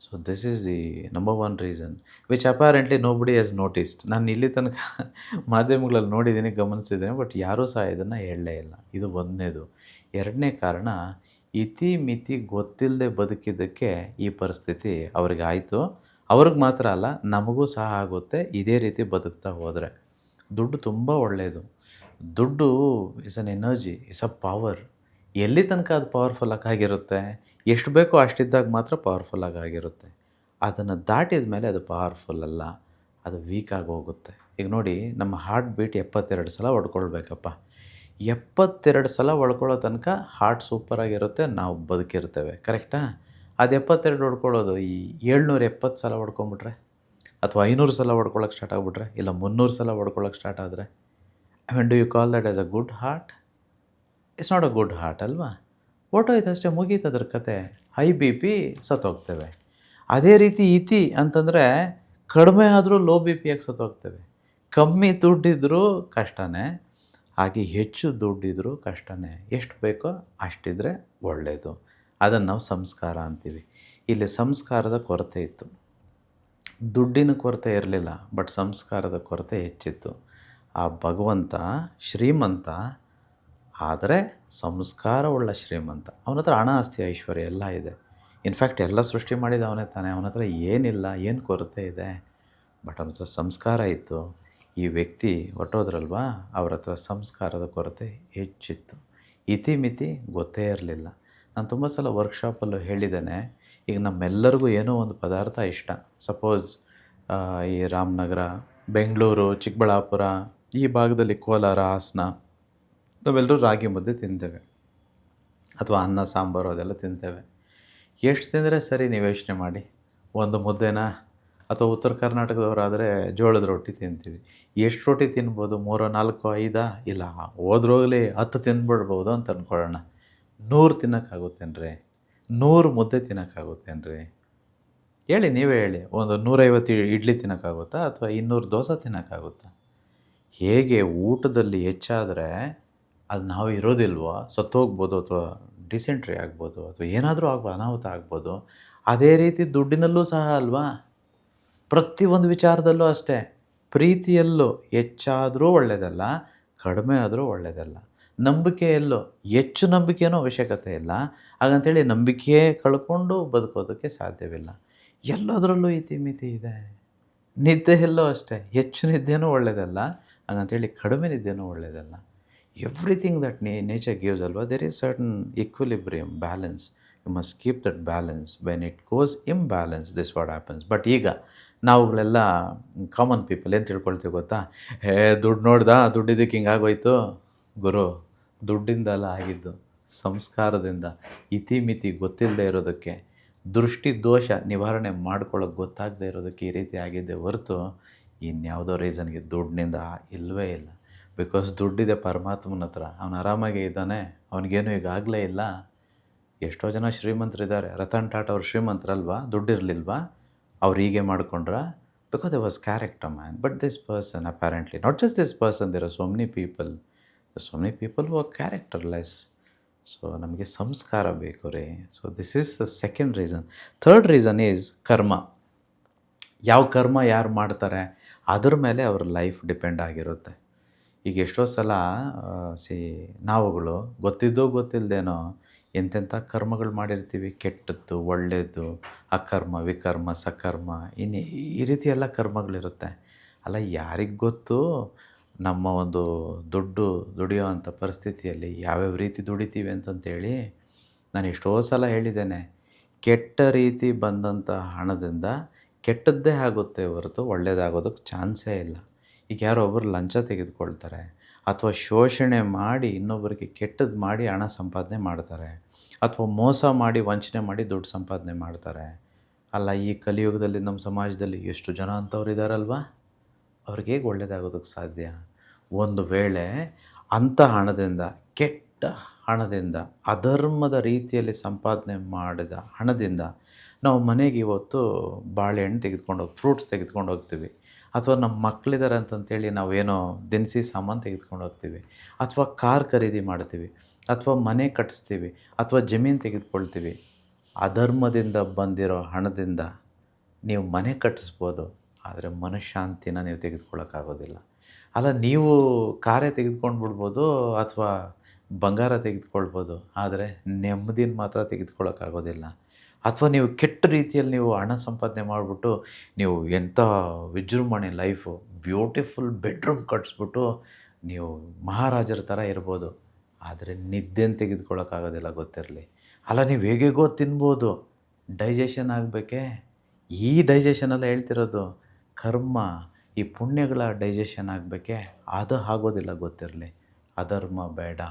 So this is the number one reason which apparently nobody has noticed. ನಾನು ಇಲ್ಲಿ ತನಕ ಮಾಧ್ಯಮಗಳಲ್ಲಿ ನೋಡಿದ್ದೀನಿ, ಗಮನಿಸಿದ್ದೀನಿ, ಬಟ್ ಯಾರೂ ಸಹ ಇದನ್ನು ಹೇಳಲೇ ಇಲ್ಲ. ಇದು ಒಂದನೇದು. ಎರಡನೇ ಕಾರಣ, ಇತಿ ಮಿತಿ ಗೊತ್ತಿಲ್ಲದೆ ಬದುಕಿದ್ದಕ್ಕೆ ಈ ಪರಿಸ್ಥಿತಿ ಅವ್ರಿಗೆ ಆಯಿತು. ಅವ್ರಿಗೆ ಮಾತ್ರ ಅಲ್ಲ, ನಮಗೂ ಸಹ ಆಗುತ್ತೆ ಇದೇ ರೀತಿ ಬದುಕ್ತಾ ಹೋದರೆ. ದುಡ್ಡು ತುಂಬ ಒಳ್ಳೆಯದು. ದುಡ್ಡು is an energy, is a power. ಎಲ್ಲಿ ತನಕ ಅದು ಪವರ್ಫುಲ್ಲಾಗಿ ಆಗಿರುತ್ತೆ? ಎಷ್ಟು ಬೇಕೋ ಅಷ್ಟಿದ್ದಾಗ ಮಾತ್ರ ಪವರ್ಫುಲ್ಲಾಗಿ ಆಗಿರುತ್ತೆ. ಅದನ್ನು ದಾಟಿದ ಮೇಲೆ ಅದು ಪವರ್ಫುಲ್ ಅಲ್ಲ, ಅದು ವೀಕ್ ಆಗಿ ಹೋಗುತ್ತೆ. ಈಗ ನೋಡಿ, ನಮ್ಮ ಹಾರ್ಟ್ ಬೀಟ್ 72 ಸಲ ಹೊಡ್ಕೊಳ್ಬೇಕಪ್ಪ. 72 ಸಲ ಹೊಡ್ಕೊಳ್ಳೋ ತನಕ ಹಾರ್ಟ್ ಸೂಪರಾಗಿರುತ್ತೆ, ನಾವು ಬದುಕಿರ್ತೇವೆ. ಕರೆಕ್ಟಾ? ಅದು 72 ಹೊಡ್ಕೊಳ್ಳೋದು ಈ 770 ಸಲ ಹೊಡ್ಕೊಂಬಿಟ್ರೆ, ಅಥವಾ 500 ಸಲ ಹೊಡ್ಕೊಳ್ಳೋಕೆ ಸ್ಟಾರ್ಟ್ ಆಗಿಬಿಟ್ರೆ, ಇಲ್ಲ 300 ಸಲ ಹೊಡ್ಕೊಳ್ಳೋಕೆ ಸ್ಟಾರ್ಟ್ ಆದರೆ, I mean, do you call that as a good heart? It's not a good heart ಅಲ್ವಾ? ಹೊರ್ಟೋಯ್ತು ಅಷ್ಟೇ, ಮುಗೀತು ಅದ್ರ ಕತೆ. ಹೈ ಬಿ ಪಿ ಸತ್ತೋಗ್ತೇವೆ. ಅದೇ ರೀತಿ ಇತಿ ಅಂತಂದರೆ ಕಡಿಮೆ ಆದರೂ ಲೋ ಬಿ ಪಿಯಾಗಿ ಸತ್ತೋಗ್ತೇವೆ. ಕಮ್ಮಿ ದುಡ್ಡಿದ್ರೂ ಕಷ್ಟನೇ, ಹಾಗೆ ಹೆಚ್ಚು ದುಡ್ಡಿದ್ರೂ ಕಷ್ಟನೇ. ಎಷ್ಟು ಬೇಕೋ ಅಷ್ಟಿದ್ರೆ ಒಳ್ಳೆಯದು. ಅದನ್ನು ನಾವು ಸಂಸ್ಕಾರ ಅಂತೀವಿ. ಇಲ್ಲಿ ಸಂಸ್ಕಾರದ ಕೊರತೆ ಇತ್ತು. ದುಡ್ಡಿನ ಕೊರತೆ ಇರಲಿಲ್ಲ, ಬಟ್ ಸಂಸ್ಕಾರದ ಕೊರತೆ ಹೆಚ್ಚಿತ್ತು. ಆ ಭಗವಂತ ಶ್ರೀಮಂತ, ಆದರೆ ಸಂಸ್ಕಾರವುಳ್ಳ ಶ್ರೀಮಂತ. ಅವನ ಹತ್ರ ಹಣ, ಆಸ್ತಿ, ಐಶ್ವರ್ಯ ಎಲ್ಲ ಇದೆ. ಇನ್ಫ್ಯಾಕ್ಟ್ ಎಲ್ಲ ಸೃಷ್ಟಿ ಮಾಡಿದ ಅವನೇ ತಾನೆ. ಅವನ ಹತ್ರ ಏನಿಲ್ಲ, ಏನು ಕೊರತೆ ಇದೆ? ಬಟ್ ಅವನ ಹತ್ರ ಸಂಸ್ಕಾರ ಇತ್ತು. ಈ ವ್ಯಕ್ತಿ ಹೊರಟೋದ್ರಲ್ವಾ, ಅವ್ರ ಹತ್ರ ಸಂಸ್ಕಾರದ ಕೊರತೆ ಹೆಚ್ಚಿತ್ತು. ಇತಿಮಿತಿ ಗೊತ್ತೇ ಇರಲಿಲ್ಲ. ನಾನು ತುಂಬ ಸಲ ವರ್ಕ್ಶಾಪಲ್ಲೂ ಹೇಳಿದ್ದೇನೆ. ಈಗ ನಮ್ಮೆಲ್ಲರಿಗೂ ಏನೋ ಒಂದು ಪದಾರ್ಥ ಇಷ್ಟ. ಸಪೋಸ್ ಈ ರಾಮನಗರ, ಬೆಂಗಳೂರು, ಚಿಕ್ಕಬಳ್ಳಾಪುರ, ಈ ಭಾಗದಲ್ಲಿ ಕೋಲಾರ, ಹಾಸನ, ನಾವೆಲ್ಲರೂ ರಾಗಿ ಮುದ್ದೆ ತಿಂತೇವೆ, ಅಥವಾ ಅನ್ನ ಸಾಂಬಾರು ಅದೆಲ್ಲ ತಿಂತೇವೆ. ಎಷ್ಟು ತಿಂದರೆ ಸರಿ, ನೀವು ಯೋಚನೆ ಮಾಡಿ. ಒಂದು ಮುದ್ದೆನ, ಅಥವಾ ಉತ್ತರ ಕರ್ನಾಟಕದವರಾದರೆ ಜೋಳದ ರೊಟ್ಟಿ ತಿಂತೀವಿ. ಎಷ್ಟು ರೊಟ್ಟಿ ತಿನ್ಬೋದು? 3, 4, 5? ಇಲ್ಲ, ಹೋದ್ರೋಗಲಿ 10 ತಿಂದ್ಬಿಡ್ಬೋದು ಅಂತ ಅಂದ್ಕೊಳ್ಳೋಣ. 100 ತಿನ್ನೋಕ್ಕಾಗುತ್ತೇನ್ರಿ? 100 ಮುದ್ದೆ ತಿನ್ನೋಕ್ಕಾಗುತ್ತೇನ್ರಿ? ಹೇಳಿ, ನೀವೇ ಹೇಳಿ. ಒಂದು 150 ಇಡ್ಲಿ ತಿನ್ನೋಕ್ಕಾಗುತ್ತಾ, ಅಥವಾ 200 ದೋಸೆ ತಿನ್ನೋಕ್ಕಾಗುತ್ತಾ? ಹೇಗೆ ಊಟದಲ್ಲಿ ಹೆಚ್ಚಾದರೆ ಅದು ನಾವು ಇರೋದಿಲ್ವೋ, ಸತ್ತೋಗ್ಬೋದು ಅಥವಾ ಡಿಸೆಂಟ್ರಿ ಆಗ್ಬೋದು ಅಥವಾ ಏನಾದರೂ ಆಗ್ಬೋದು, ಅನಾಹುತ ಆಗ್ಬೋದು. ಅದೇ ರೀತಿ ದುಡ್ಡಿನಲ್ಲೂ ಸಹ ಅಲ್ವಾ, ಪ್ರತಿಯೊಂದು ವಿಚಾರದಲ್ಲೂ ಅಷ್ಟೇ. ಪ್ರೀತಿಯಲ್ಲೂ ಹೆಚ್ಚಾದರೂ ಒಳ್ಳೆಯದಲ್ಲ, ಕಡಿಮೆ ಆದರೂ ಒಳ್ಳೆಯದಲ್ಲ. ನಂಬಿಕೆಯಲ್ಲೂ ಹೆಚ್ಚು ನಂಬಿಕೆಯೂ ಅವಶ್ಯಕತೆ ಇಲ್ಲ. ಹಾಗಂತೇಳಿ ನಂಬಿಕೆಯೇ ಕಳ್ಕೊಂಡು ಬದುಕೋದಕ್ಕೆ ಸಾಧ್ಯವಿಲ್ಲ. ಎಲ್ಲದರಲ್ಲೂ ಇತಿಮಿತಿ ಇದೆ. ನಿದ್ದೆಯಲ್ಲೂ ಅಷ್ಟೇ, ಹೆಚ್ಚು ನಿದ್ದೆನೂ ಒಳ್ಳೆಯದಲ್ಲ, ಹಾಗಂತೇಳಿ ಕಡಿಮೆ ನಿದ್ದೆನೂ ಒಳ್ಳೆಯದಲ್ಲ. ಎವ್ರಿಥಿಂಗ್ ದಟ್ ನೇಚರ್ ಗಿವ್ಸ್ ಅಲ್ವಾ, there is certain equilibrium, balance. You must keep that balance. When it goes imbalance, this what happens. But ಈಗ ನಾವುಗಳೆಲ್ಲ ಕಾಮನ್ ಪೀಪಲ್ ಏನು ತಿಳ್ಕೊಳ್ತೀವಿ ಗೊತ್ತಾ? ದುಡ್ಡು ನೋಡ್ದಾ, ದುಡ್ಡಿದ್ದಕ್ಕೆ ಹಿಂಗಾಗೋಯ್ತು. ಗುರು, ದುಡ್ಡಿಂದಲ್ಲ ಆಗಿದ್ದು, ಸಂಸ್ಕಾರದಿಂದ. ಇತಿಮಿತಿ ಗೊತ್ತಿಲ್ಲದೆ ಇರೋದಕ್ಕೆ, ದೃಷ್ಟಿ ದೋಷ ನಿವಾರಣೆ ಮಾಡ್ಕೊಳ್ಳೋಕೆ ಗೊತ್ತಾಗದೇ ಇರೋದಕ್ಕೆ ಈ ರೀತಿ ಆಗಿದ್ದೆ ಹೊರತು ಇನ್ಯಾವುದೋ ರೀಸನ್ಗೆ ದುಡ್ಡಿನಿಂದ ಇಲ್ಲವೇ ಇಲ್ಲ. ಬಿಕಾಸ್ ದುಡ್ಡಿದೆ ಪರಮಾತ್ಮನ ಹತ್ರ, ಅವನು ಆರಾಮಾಗೇ ಇದ್ದಾನೆ, ಅವನಿಗೇನು ಈಗ ಆಗಲೇ ಇಲ್ಲ. ಎಷ್ಟೋ ಜನ ಶ್ರೀಮಂತರಿದ್ದಾರೆ. ರತನ್ ಟಾಟಾ ಅವ್ರು ಶ್ರೀಮಂತರಲ್ವಾ, ದುಡ್ಡಿರಲಿಲ್ವಾ? ಅವ್ರು ಹೀಗೆ ಮಾಡಿಕೊಂಡ್ರ? Because they was character man. But this person apparently, not just this person, there are so many people who are characterless. So ನಮಗೆ ಸಂಸ್ಕಾರ ಬೇಕು ರೀ. So this is the second reason. Third reason is karma. ಯಾವ ಕರ್ಮ ಯಾರು ಮಾಡ್ತಾರೆ ಅದ್ರ ಮೇಲೆ ಅವ್ರ ಲೈಫ್ ಡಿಪೆಂಡ್ ಆಗಿರುತ್ತೆ. ಈಗ ಎಷ್ಟೋ ಸಲ ನಾವುಗಳು ಗೊತ್ತಿದ್ದೋ ಗೊತ್ತಿಲ್ಲದೇನೋ ಎಂತೆಂಥ ಕರ್ಮಗಳು ಮಾಡಿರ್ತೀವಿ. ಕೆಟ್ಟದ್ದು, ಒಳ್ಳೆಯದು, ಅಕರ್ಮ, ವಿಕರ್ಮ, ಸಕರ್ಮ, ಇನ್ನು ಈ ರೀತಿ ಎಲ್ಲ ಕರ್ಮಗಳಿರುತ್ತೆ. ಅಲ್ಲ, ಯಾರಿಗೆ ಗೊತ್ತು ನಮ್ಮ ಒಂದು ದುಡಿಯೋ ಅಂಥ ಪರಿಸ್ಥಿತಿಯಲ್ಲಿ ಯಾವ್ಯಾವ ರೀತಿ ದುಡಿತೀವಿ ಅಂತಂತೇಳಿ. ನಾನು ಎಷ್ಟೋ ಸಲ ಹೇಳಿದ್ದೇನೆ, ಕೆಟ್ಟ ರೀತಿ ಬಂದಂಥ ಹಣದಿಂದ ಕೆಟ್ಟದ್ದೇ ಆಗುತ್ತೆ ಹೊರತು ಒಳ್ಳೆಯದಾಗೋದಕ್ಕೆ ಚಾನ್ಸೇ ಇಲ್ಲ. ಈಗ ಯಾರೋ ಒಬ್ಬರು ಲಂಚ ತೆಗೆದುಕೊಳ್ತಾರೆ ಅಥವಾ ಶೋಷಣೆ ಮಾಡಿ ಇನ್ನೊಬ್ಬರಿಗೆ ಕೆಟ್ಟದ್ದು ಮಾಡಿ ಹಣ ಸಂಪಾದನೆ ಮಾಡ್ತಾರೆ, ಅಥವಾ ಮೋಸ ಮಾಡಿ ವಂಚನೆ ಮಾಡಿ ದುಡ್ಡು ಸಂಪಾದನೆ ಮಾಡ್ತಾರೆ. ಅಲ್ಲ, ಈ ಕಲಿಯುಗದಲ್ಲಿ ನಮ್ಮ ಸಮಾಜದಲ್ಲಿ ಎಷ್ಟು ಜನ ಅಂಥವ್ರು ಇದ್ದಾರಲ್ವ, ಅವ್ರಿಗೆ ಹೇಗೆ ಒಳ್ಳೆಯದಾಗೋದಕ್ಕೆ ಸಾಧ್ಯ? ಒಂದು ವೇಳೆ ಅಂಥ ಹಣದಿಂದ, ಕೆಟ್ಟ ಹಣದಿಂದ, ಅಧರ್ಮದ ರೀತಿಯಲ್ಲಿ ಸಂಪಾದನೆ ಮಾಡಿದ ಹಣದಿಂದ ನಾವು ಮನೆಗೆ ಇವತ್ತು ಬಾಳೆಹಣ್ಣು ಫ್ರೂಟ್ಸ್ ತೆಗೆದುಕೊಂಡು ಹೋಗ್ತೀವಿ, ಅಥವಾ ನಮ್ಮ ಮಕ್ಕಳಿದ್ದಾರೆ ಅಂತಂತೇಳಿ ನಾವೇನೋ ದಿನಸಿ ಸಾಮಾನು ತೆಗೆದುಕೊಂಡು ಹೋಗ್ತೀವಿ, ಅಥವಾ ಕಾರ್ ಖರೀದಿ ಮಾಡ್ತೀವಿ, ಅಥವಾ ಮನೆ ಕಟ್ಟಿಸ್ತೀವಿ, ಅಥವಾ ಜಮೀನು ತೆಗೆದುಕೊಳ್ತೀವಿ. ಅಧರ್ಮದಿಂದ ಬಂದಿರೋ ಹಣದಿಂದ ನೀವು ಮನೆ ಕಟ್ಟಿಸ್ಬೋದು, ಆದರೆ ಮನಃಶಾಂತಿನ ನೀವು ತೆಗೆದುಕೊಳ್ಳೋಕ್ಕಾಗೋದಿಲ್ಲ. ಅಲ್ಲ, ನೀವು ಕಾರೇ ತೆಗೆದುಕೊಂಡು ಬಿಡ್ಬೋದು ಅಥವಾ ಬಂಗಾರ ತೆಗೆದುಕೊಳ್ಬೋದು, ಆದರೆ ನೆಮ್ಮದಿನ ಮಾತ್ರ ತೆಗೆದುಕೊಳ್ಳೋಕ್ಕಾಗೋದಿಲ್ಲ. ಅಥವಾ ನೀವು ಕೆಟ್ಟ ರೀತಿಯಲ್ಲಿ ನೀವು ಹಣ ಸಂಪಾದನೆ ಮಾಡಿಬಿಟ್ಟು ನೀವು ಎಂಥ ವಿಜೃಂಭಣೆ ಲೈಫು, ಬ್ಯೂಟಿಫುಲ್ ಬೆಡ್ರೂಮ್ ಕಟ್ಟಿಸ್ಬಿಟ್ಟು ನೀವು ಮಹಾರಾಜರ ಥರ ಇರ್ಬೋದು, ಆದರೆ ನಿದ್ದೆನ ತೆಗೆದುಕೊಳ್ಳೋಕ್ಕಾಗೋದಿಲ್ಲ, ಗೊತ್ತಿರಲಿ. ಅಲ್ಲ, ನೀವು ಹೇಗೇಗೋ ತಿನ್ಬೋದು, ಡೈಜೆಷನ್ ಆಗಬೇಕೇ. ಈ ಡೈಜೆಷನೆಲ್ಲ ಹೇಳ್ತಿರೋದು ಕರ್ಮ, ಈ ಪುಣ್ಯಗಳ ಡೈಜೆಷನ್ ಆಗಬೇಕೇ, ಅದು ಆಗೋದಿಲ್ಲ, ಗೊತ್ತಿರಲಿ. ಅಧರ್ಮ ಬೇಡ.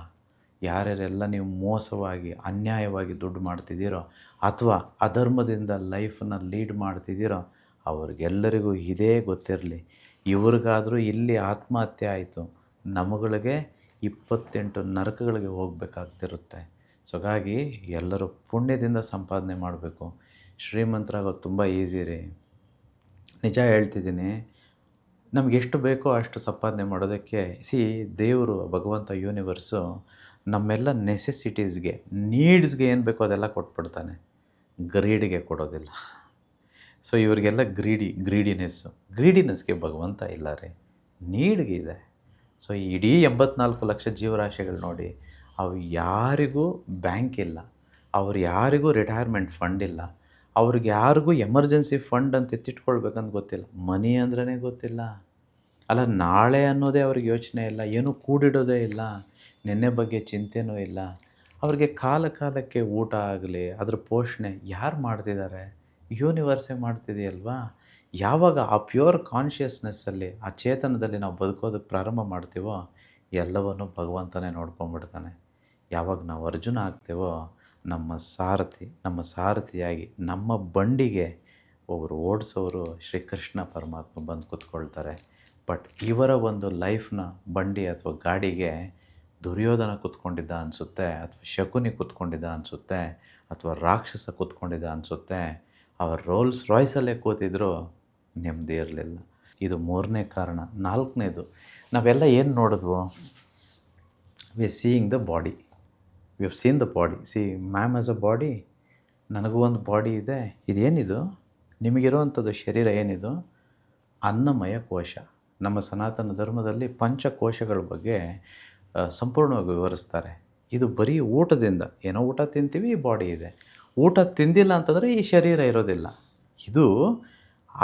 ಯಾರ್ಯಾರೆಲ್ಲ ನೀವು ಮೋಸವಾಗಿ ಅನ್ಯಾಯವಾಗಿ ದುಡ್ಡು ಮಾಡ್ತಿದ್ದೀರೋ ಅಥವಾ ಅಧರ್ಮದಿಂದ ಲೈಫನ್ನ ಲೀಡ್ ಮಾಡ್ತಿದ್ದೀರೋ ಅವ್ರಿಗೆಲ್ಲರಿಗೂ ಇದೇ ಗೊತ್ತಿರಲಿ. ಇವ್ರಿಗಾದರೂ ಇಲ್ಲಿ ಆತ್ಮಹತ್ಯೆ ಆಯಿತು, ನಮಗಳಿಗೆ 28 ನರಕಗಳಿಗೆ ಹೋಗಬೇಕಾಗ್ತಿರುತ್ತೆ. ಸೊ ಹಾಗಾಗಿ ಎಲ್ಲರೂ ಪುಣ್ಯದಿಂದ ಸಂಪಾದನೆ ಮಾಡಬೇಕು. ಶ್ರೀಮಂತರಾಗೋದು ತುಂಬ ಈಸಿ ರೀ, ನಿಜ ಹೇಳ್ತಿದ್ದೀನಿ. ನಮ್ಗೆ ಎಷ್ಟು ಬೇಕೋ ಅಷ್ಟು ಸಂಪಾದನೆ ಮಾಡೋದಕ್ಕೆ ದೇವರು, ಭಗವಂತ, ಯೂನಿವರ್ಸು ನಮ್ಮೆಲ್ಲ ನೆಸೆಸಿಟೀಸ್ಗೆ, ನೀಡ್ಸ್ಗೆ ಏನು ಬೇಕೋ ಅದೆಲ್ಲ ಕೊಟ್ಬಿಡ್ತಾನೆ, ಗ್ರೀಡಿಗೆ ಕೊಡೋದಿಲ್ಲ. ಸೊ ಇವರಿಗೆಲ್ಲ ಗ್ರೀಡಿನೆಸ್ಗೆ ಭಗವಂತ ಇಲ್ಲ ರೀ, ನೀಡ್ಗೆ ಇದೆ. ಸೊ ಇಡೀ 84 ಲಕ್ಷ ಜೀವರಾಶಿಗಳು ನೋಡಿ, ಅವು ಯಾರಿಗೂ ಬ್ಯಾಂಕ್ ಇಲ್ಲ, ಅವ್ರು ಯಾರಿಗೂ ರಿಟೈರ್ಮೆಂಟ್ ಫಂಡ್ ಇಲ್ಲ, ಅವ್ರಿಗೆ ಯಾರಿಗೂ ಎಮರ್ಜೆನ್ಸಿ ಫಂಡ್ ಅಂತ ಎತ್ತಿಟ್ಕೊಳ್ಬೇಕಂತ ಗೊತ್ತಿಲ್ಲ, ಮನಿ ಅಂದ್ರೇ ಗೊತ್ತಿಲ್ಲ. ಅಲ್ಲ, ನಾಳೆ ಅನ್ನೋದೇ ಅವ್ರಿಗೆ ಯೋಚನೆ ಇಲ್ಲ, ಏನೂ ಕೂಡಿಡೋದೇ ಇಲ್ಲ, ನೆನ್ನೆ ಬಗ್ಗೆ ಚಿಂತೆನೂ ಇಲ್ಲ. ಅವ್ರಿಗೆ ಕಾಲಕ್ಕೆ ಊಟ ಆಗಲಿ, ಅದ್ರ ಪೋಷಣೆ ಯಾರು ಮಾಡ್ತಿದ್ದಾರೆ? ಯೂನಿವರ್ಸೇ ಮಾಡ್ತಿದೆಯಲ್ವಾ. ಯಾವಾಗ ಆ ಪ್ಯೂರ್ ಕಾನ್ಷಿಯಸ್ನೆಸ್ಸಲ್ಲಿ, ಆ ಚೇತನದಲ್ಲಿ ನಾವು ಬದುಕೋದಕ್ಕೆ ಪ್ರಾರಂಭ ಮಾಡ್ತೀವೋ ಎಲ್ಲವನ್ನೂ ಭಗವಂತನೇ ನೋಡ್ಕೊಂಡ್ಬಿಡ್ತಾನೆ. ಯಾವಾಗ ನಾವು ಅರ್ಜುನ ಆಗ್ತೇವೋ ನಮ್ಮ ಸಾರಥಿಯಾಗಿ ನಮ್ಮ ಬಂಡಿಗೆ ಒಬ್ಬರು ಓಡಿಸೋರು ಶ್ರೀಕೃಷ್ಣ ಪರಮಾತ್ಮ ಬಂದು ಕೂತ್ಕೊಳ್ತಾರೆ. ಬಟ್ ಇವರ ಒಂದು ಲೈಫ್ನ ಬಂಡಿ ಅಥವಾ ಗಾಡಿಗೆ ದುರ್ಯೋಧನ ಕೂತ್ಕೊಂಡಿದ್ದ ಅನಿಸುತ್ತೆ, ಅಥವಾ ಶಕುನಿ ಕೂತ್ಕೊಂಡಿದ್ದ ಅನಿಸುತ್ತೆ, ಅಥವಾ ರಾಕ್ಷಸ ಕೂತ್ಕೊಂಡಿದ್ದ ಅನಿಸುತ್ತೆ. ಅವರು ರೋಲ್ಸ್ ರಾಯ್ಸಲ್ಲೇ ಕೂತಿದ್ರು, ನೆಮ್ಮದಿ ಇರಲಿಲ್ಲ. ಇದು 3ನೇ ಕಾರಣ. 4ನೇದು, ನಾವೆಲ್ಲ ಏನು ನೋಡಿದ್ವು? We seeing the body, we have seen the body. See ma'am as a body, ನನಗೂ ಒಂದು ಬಾಡಿ ಇದೆ. ಇದೇನಿದು ನಿಮಗಿರುವಂಥದ್ದು ಶರೀರ ಏನಿದು? ಅನ್ನಮಯ ಕೋಶ. ನಮ್ಮ ಸನಾತನ ಧರ್ಮದಲ್ಲಿ ಪಂಚಕೋಶಗಳ ಬಗ್ಗೆ ಸಂಪೂರ್ಣವಾಗಿ ವಿವರಿಸ್ತಾರೆ. ಇದು ಬರೀ ಊಟದಿಂದ, ಏನೋ ಊಟ ತಿಂತೀವಿ, ಈ ಬಾಡಿ ಇದೆ. ಊಟ ತಿಂದಿಲ್ಲ ಅಂತಂದರೆ ಈ ಶರೀರ ಇರೋದಿಲ್ಲ. ಇದು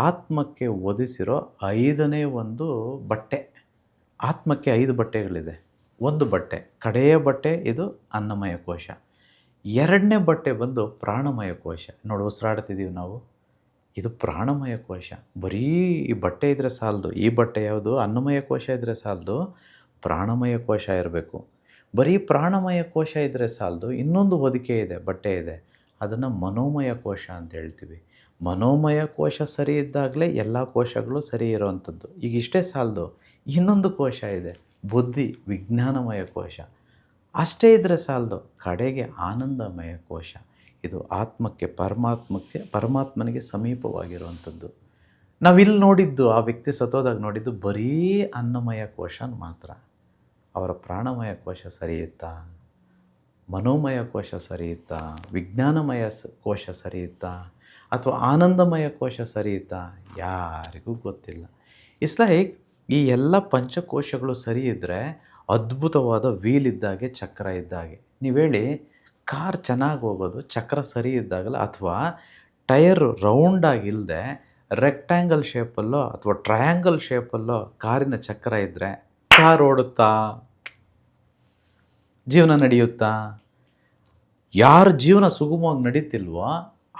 ಆತ್ಮಕ್ಕೆ ಒದಿಸಿರೋ 5ನೇ ಒಂದು ಬಟ್ಟೆ. ಆತ್ಮಕ್ಕೆ 5 ಬಟ್ಟೆಗಳಿದೆ. ಒಂದು ಬಟ್ಟೆ, ಕಡೆಯ ಬಟ್ಟೆ, ಇದು ಅನ್ನಮಯ ಕೋಶ. 2ನೇ ಬಟ್ಟೆ ಬಂದು ಪ್ರಾಣಮಯ ಕೋಶ. ನೋಡಿ, ಉಸಿರಾಡ್ತಿದ್ದೀವಿ ನಾವು, ಇದು ಪ್ರಾಣಮಯ ಕೋಶ. ಬರೀ ಈ ಬಟ್ಟೆ ಇದ್ದರೆ ಸಾಲದು. ಈ ಬಟ್ಟೆ ಯಾವುದು? ಅನ್ನಮಯ ಕೋಶ ಇದ್ದರೆ ಸಾಲದು, ಪ್ರಾಣಮಯ ಕೋಶ ಇರಬೇಕು. ಬರೀ ಪ್ರಾಣಮಯ ಕೋಶ ಇದ್ದರೆ ಸಾಲದು, ಇನ್ನೊಂದು ಹೊದಿಕೆ ಇದೆ, ಬಟ್ಟೆ ಇದೆ, ಅದನ್ನು ಮನೋಮಯ ಕೋಶ ಅಂತ ಹೇಳ್ತೀವಿ. ಮನೋಮಯ ಕೋಶ ಸರಿ ಇದ್ದಾಗಲೇ ಎಲ್ಲ ಕೋಶಗಳು ಸರಿ ಇರೋವಂಥದ್ದು. ಈಗ ಇಷ್ಟೇ ಸಾಲದು, ಇನ್ನೊಂದು ಕೋಶ ಇದೆ, ಬುದ್ಧಿ, ವಿಜ್ಞಾನಮಯ ಕೋಶ. ಅಷ್ಟೇ ಇದ್ದರೆ ಸಾಲದು, ಕಡೆಗೆ ಆನಂದಮಯ ಕೋಶ. ಇದು ಆತ್ಮಕ್ಕೆ, ಪರಮಾತ್ಮನಿಗೆ ಸಮೀಪವಾಗಿರುವಂಥದ್ದು. ನಾವಿಲ್ಲಿ ನೋಡಿದ್ದು, ಆ ವ್ಯಕ್ತಿ ಸತ್ತೋದಾಗ ನೋಡಿದ್ದು ಬರೀ ಅನ್ನಮಯ ಕೋಶ ಮಾತ್ರ. ಅವರ ಪ್ರಾಣಮಯ ಕೋಶ ಸರಿ ಇತ್ತಾ? ಮನೋಮಯ ಕೋಶ ಸರಿ ಇತ್ತಾ? ವಿಜ್ಞಾನಮಯ ಕೋಶ ಸರಿ ಇತ್ತಾ? ಅಥವಾ ಆನಂದಮಯ ಕೋಶ ಸರಿ ಇತ್ತಾ? ಯಾರಿಗೂ ಗೊತ್ತಿಲ್ಲ. ಇಟ್ಸ್ ಲೈಕ್ ಈ ಎಲ್ಲ ಪಂಚಕೋಶಗಳು ಸರಿ ಇದ್ದರೆ ಅದ್ಭುತವಾದ ವೀಲ್ ಇದ್ದಾಗೆ, ಚಕ್ರ ಇದ್ದಾಗೆ. ನೀವು ಹೇಳಿ, ಕಾರ್ ಚೆನ್ನಾಗಿ ಹೋಗೋದು ಚಕ್ರ ಸರಿ ಇದ್ದಾಗಲ್ಲ, ಅಥವಾ ಟೈರ್ ರೌಂಡಾಗಿಲ್ಲದೆ ರೆಕ್ಟ್ಯಾಂಗಲ್ ಶೇಪಲ್ಲೋ ಅಥವಾ ಟ್ರಯಾಂಗಲ್ ಶೇಪಲ್ಲೋ ಕಾರಿನ ಚಕ್ರ ಇದ್ದರೆ ಕಾರ್ ಓಡುತ್ತಾ? ಜೀವನ ನಡೆಯುತ್ತಾ? ಯಾರ ಜೀವನ ಸುಗಮವಾಗಿ ನಡೀತಿಲ್ವೋ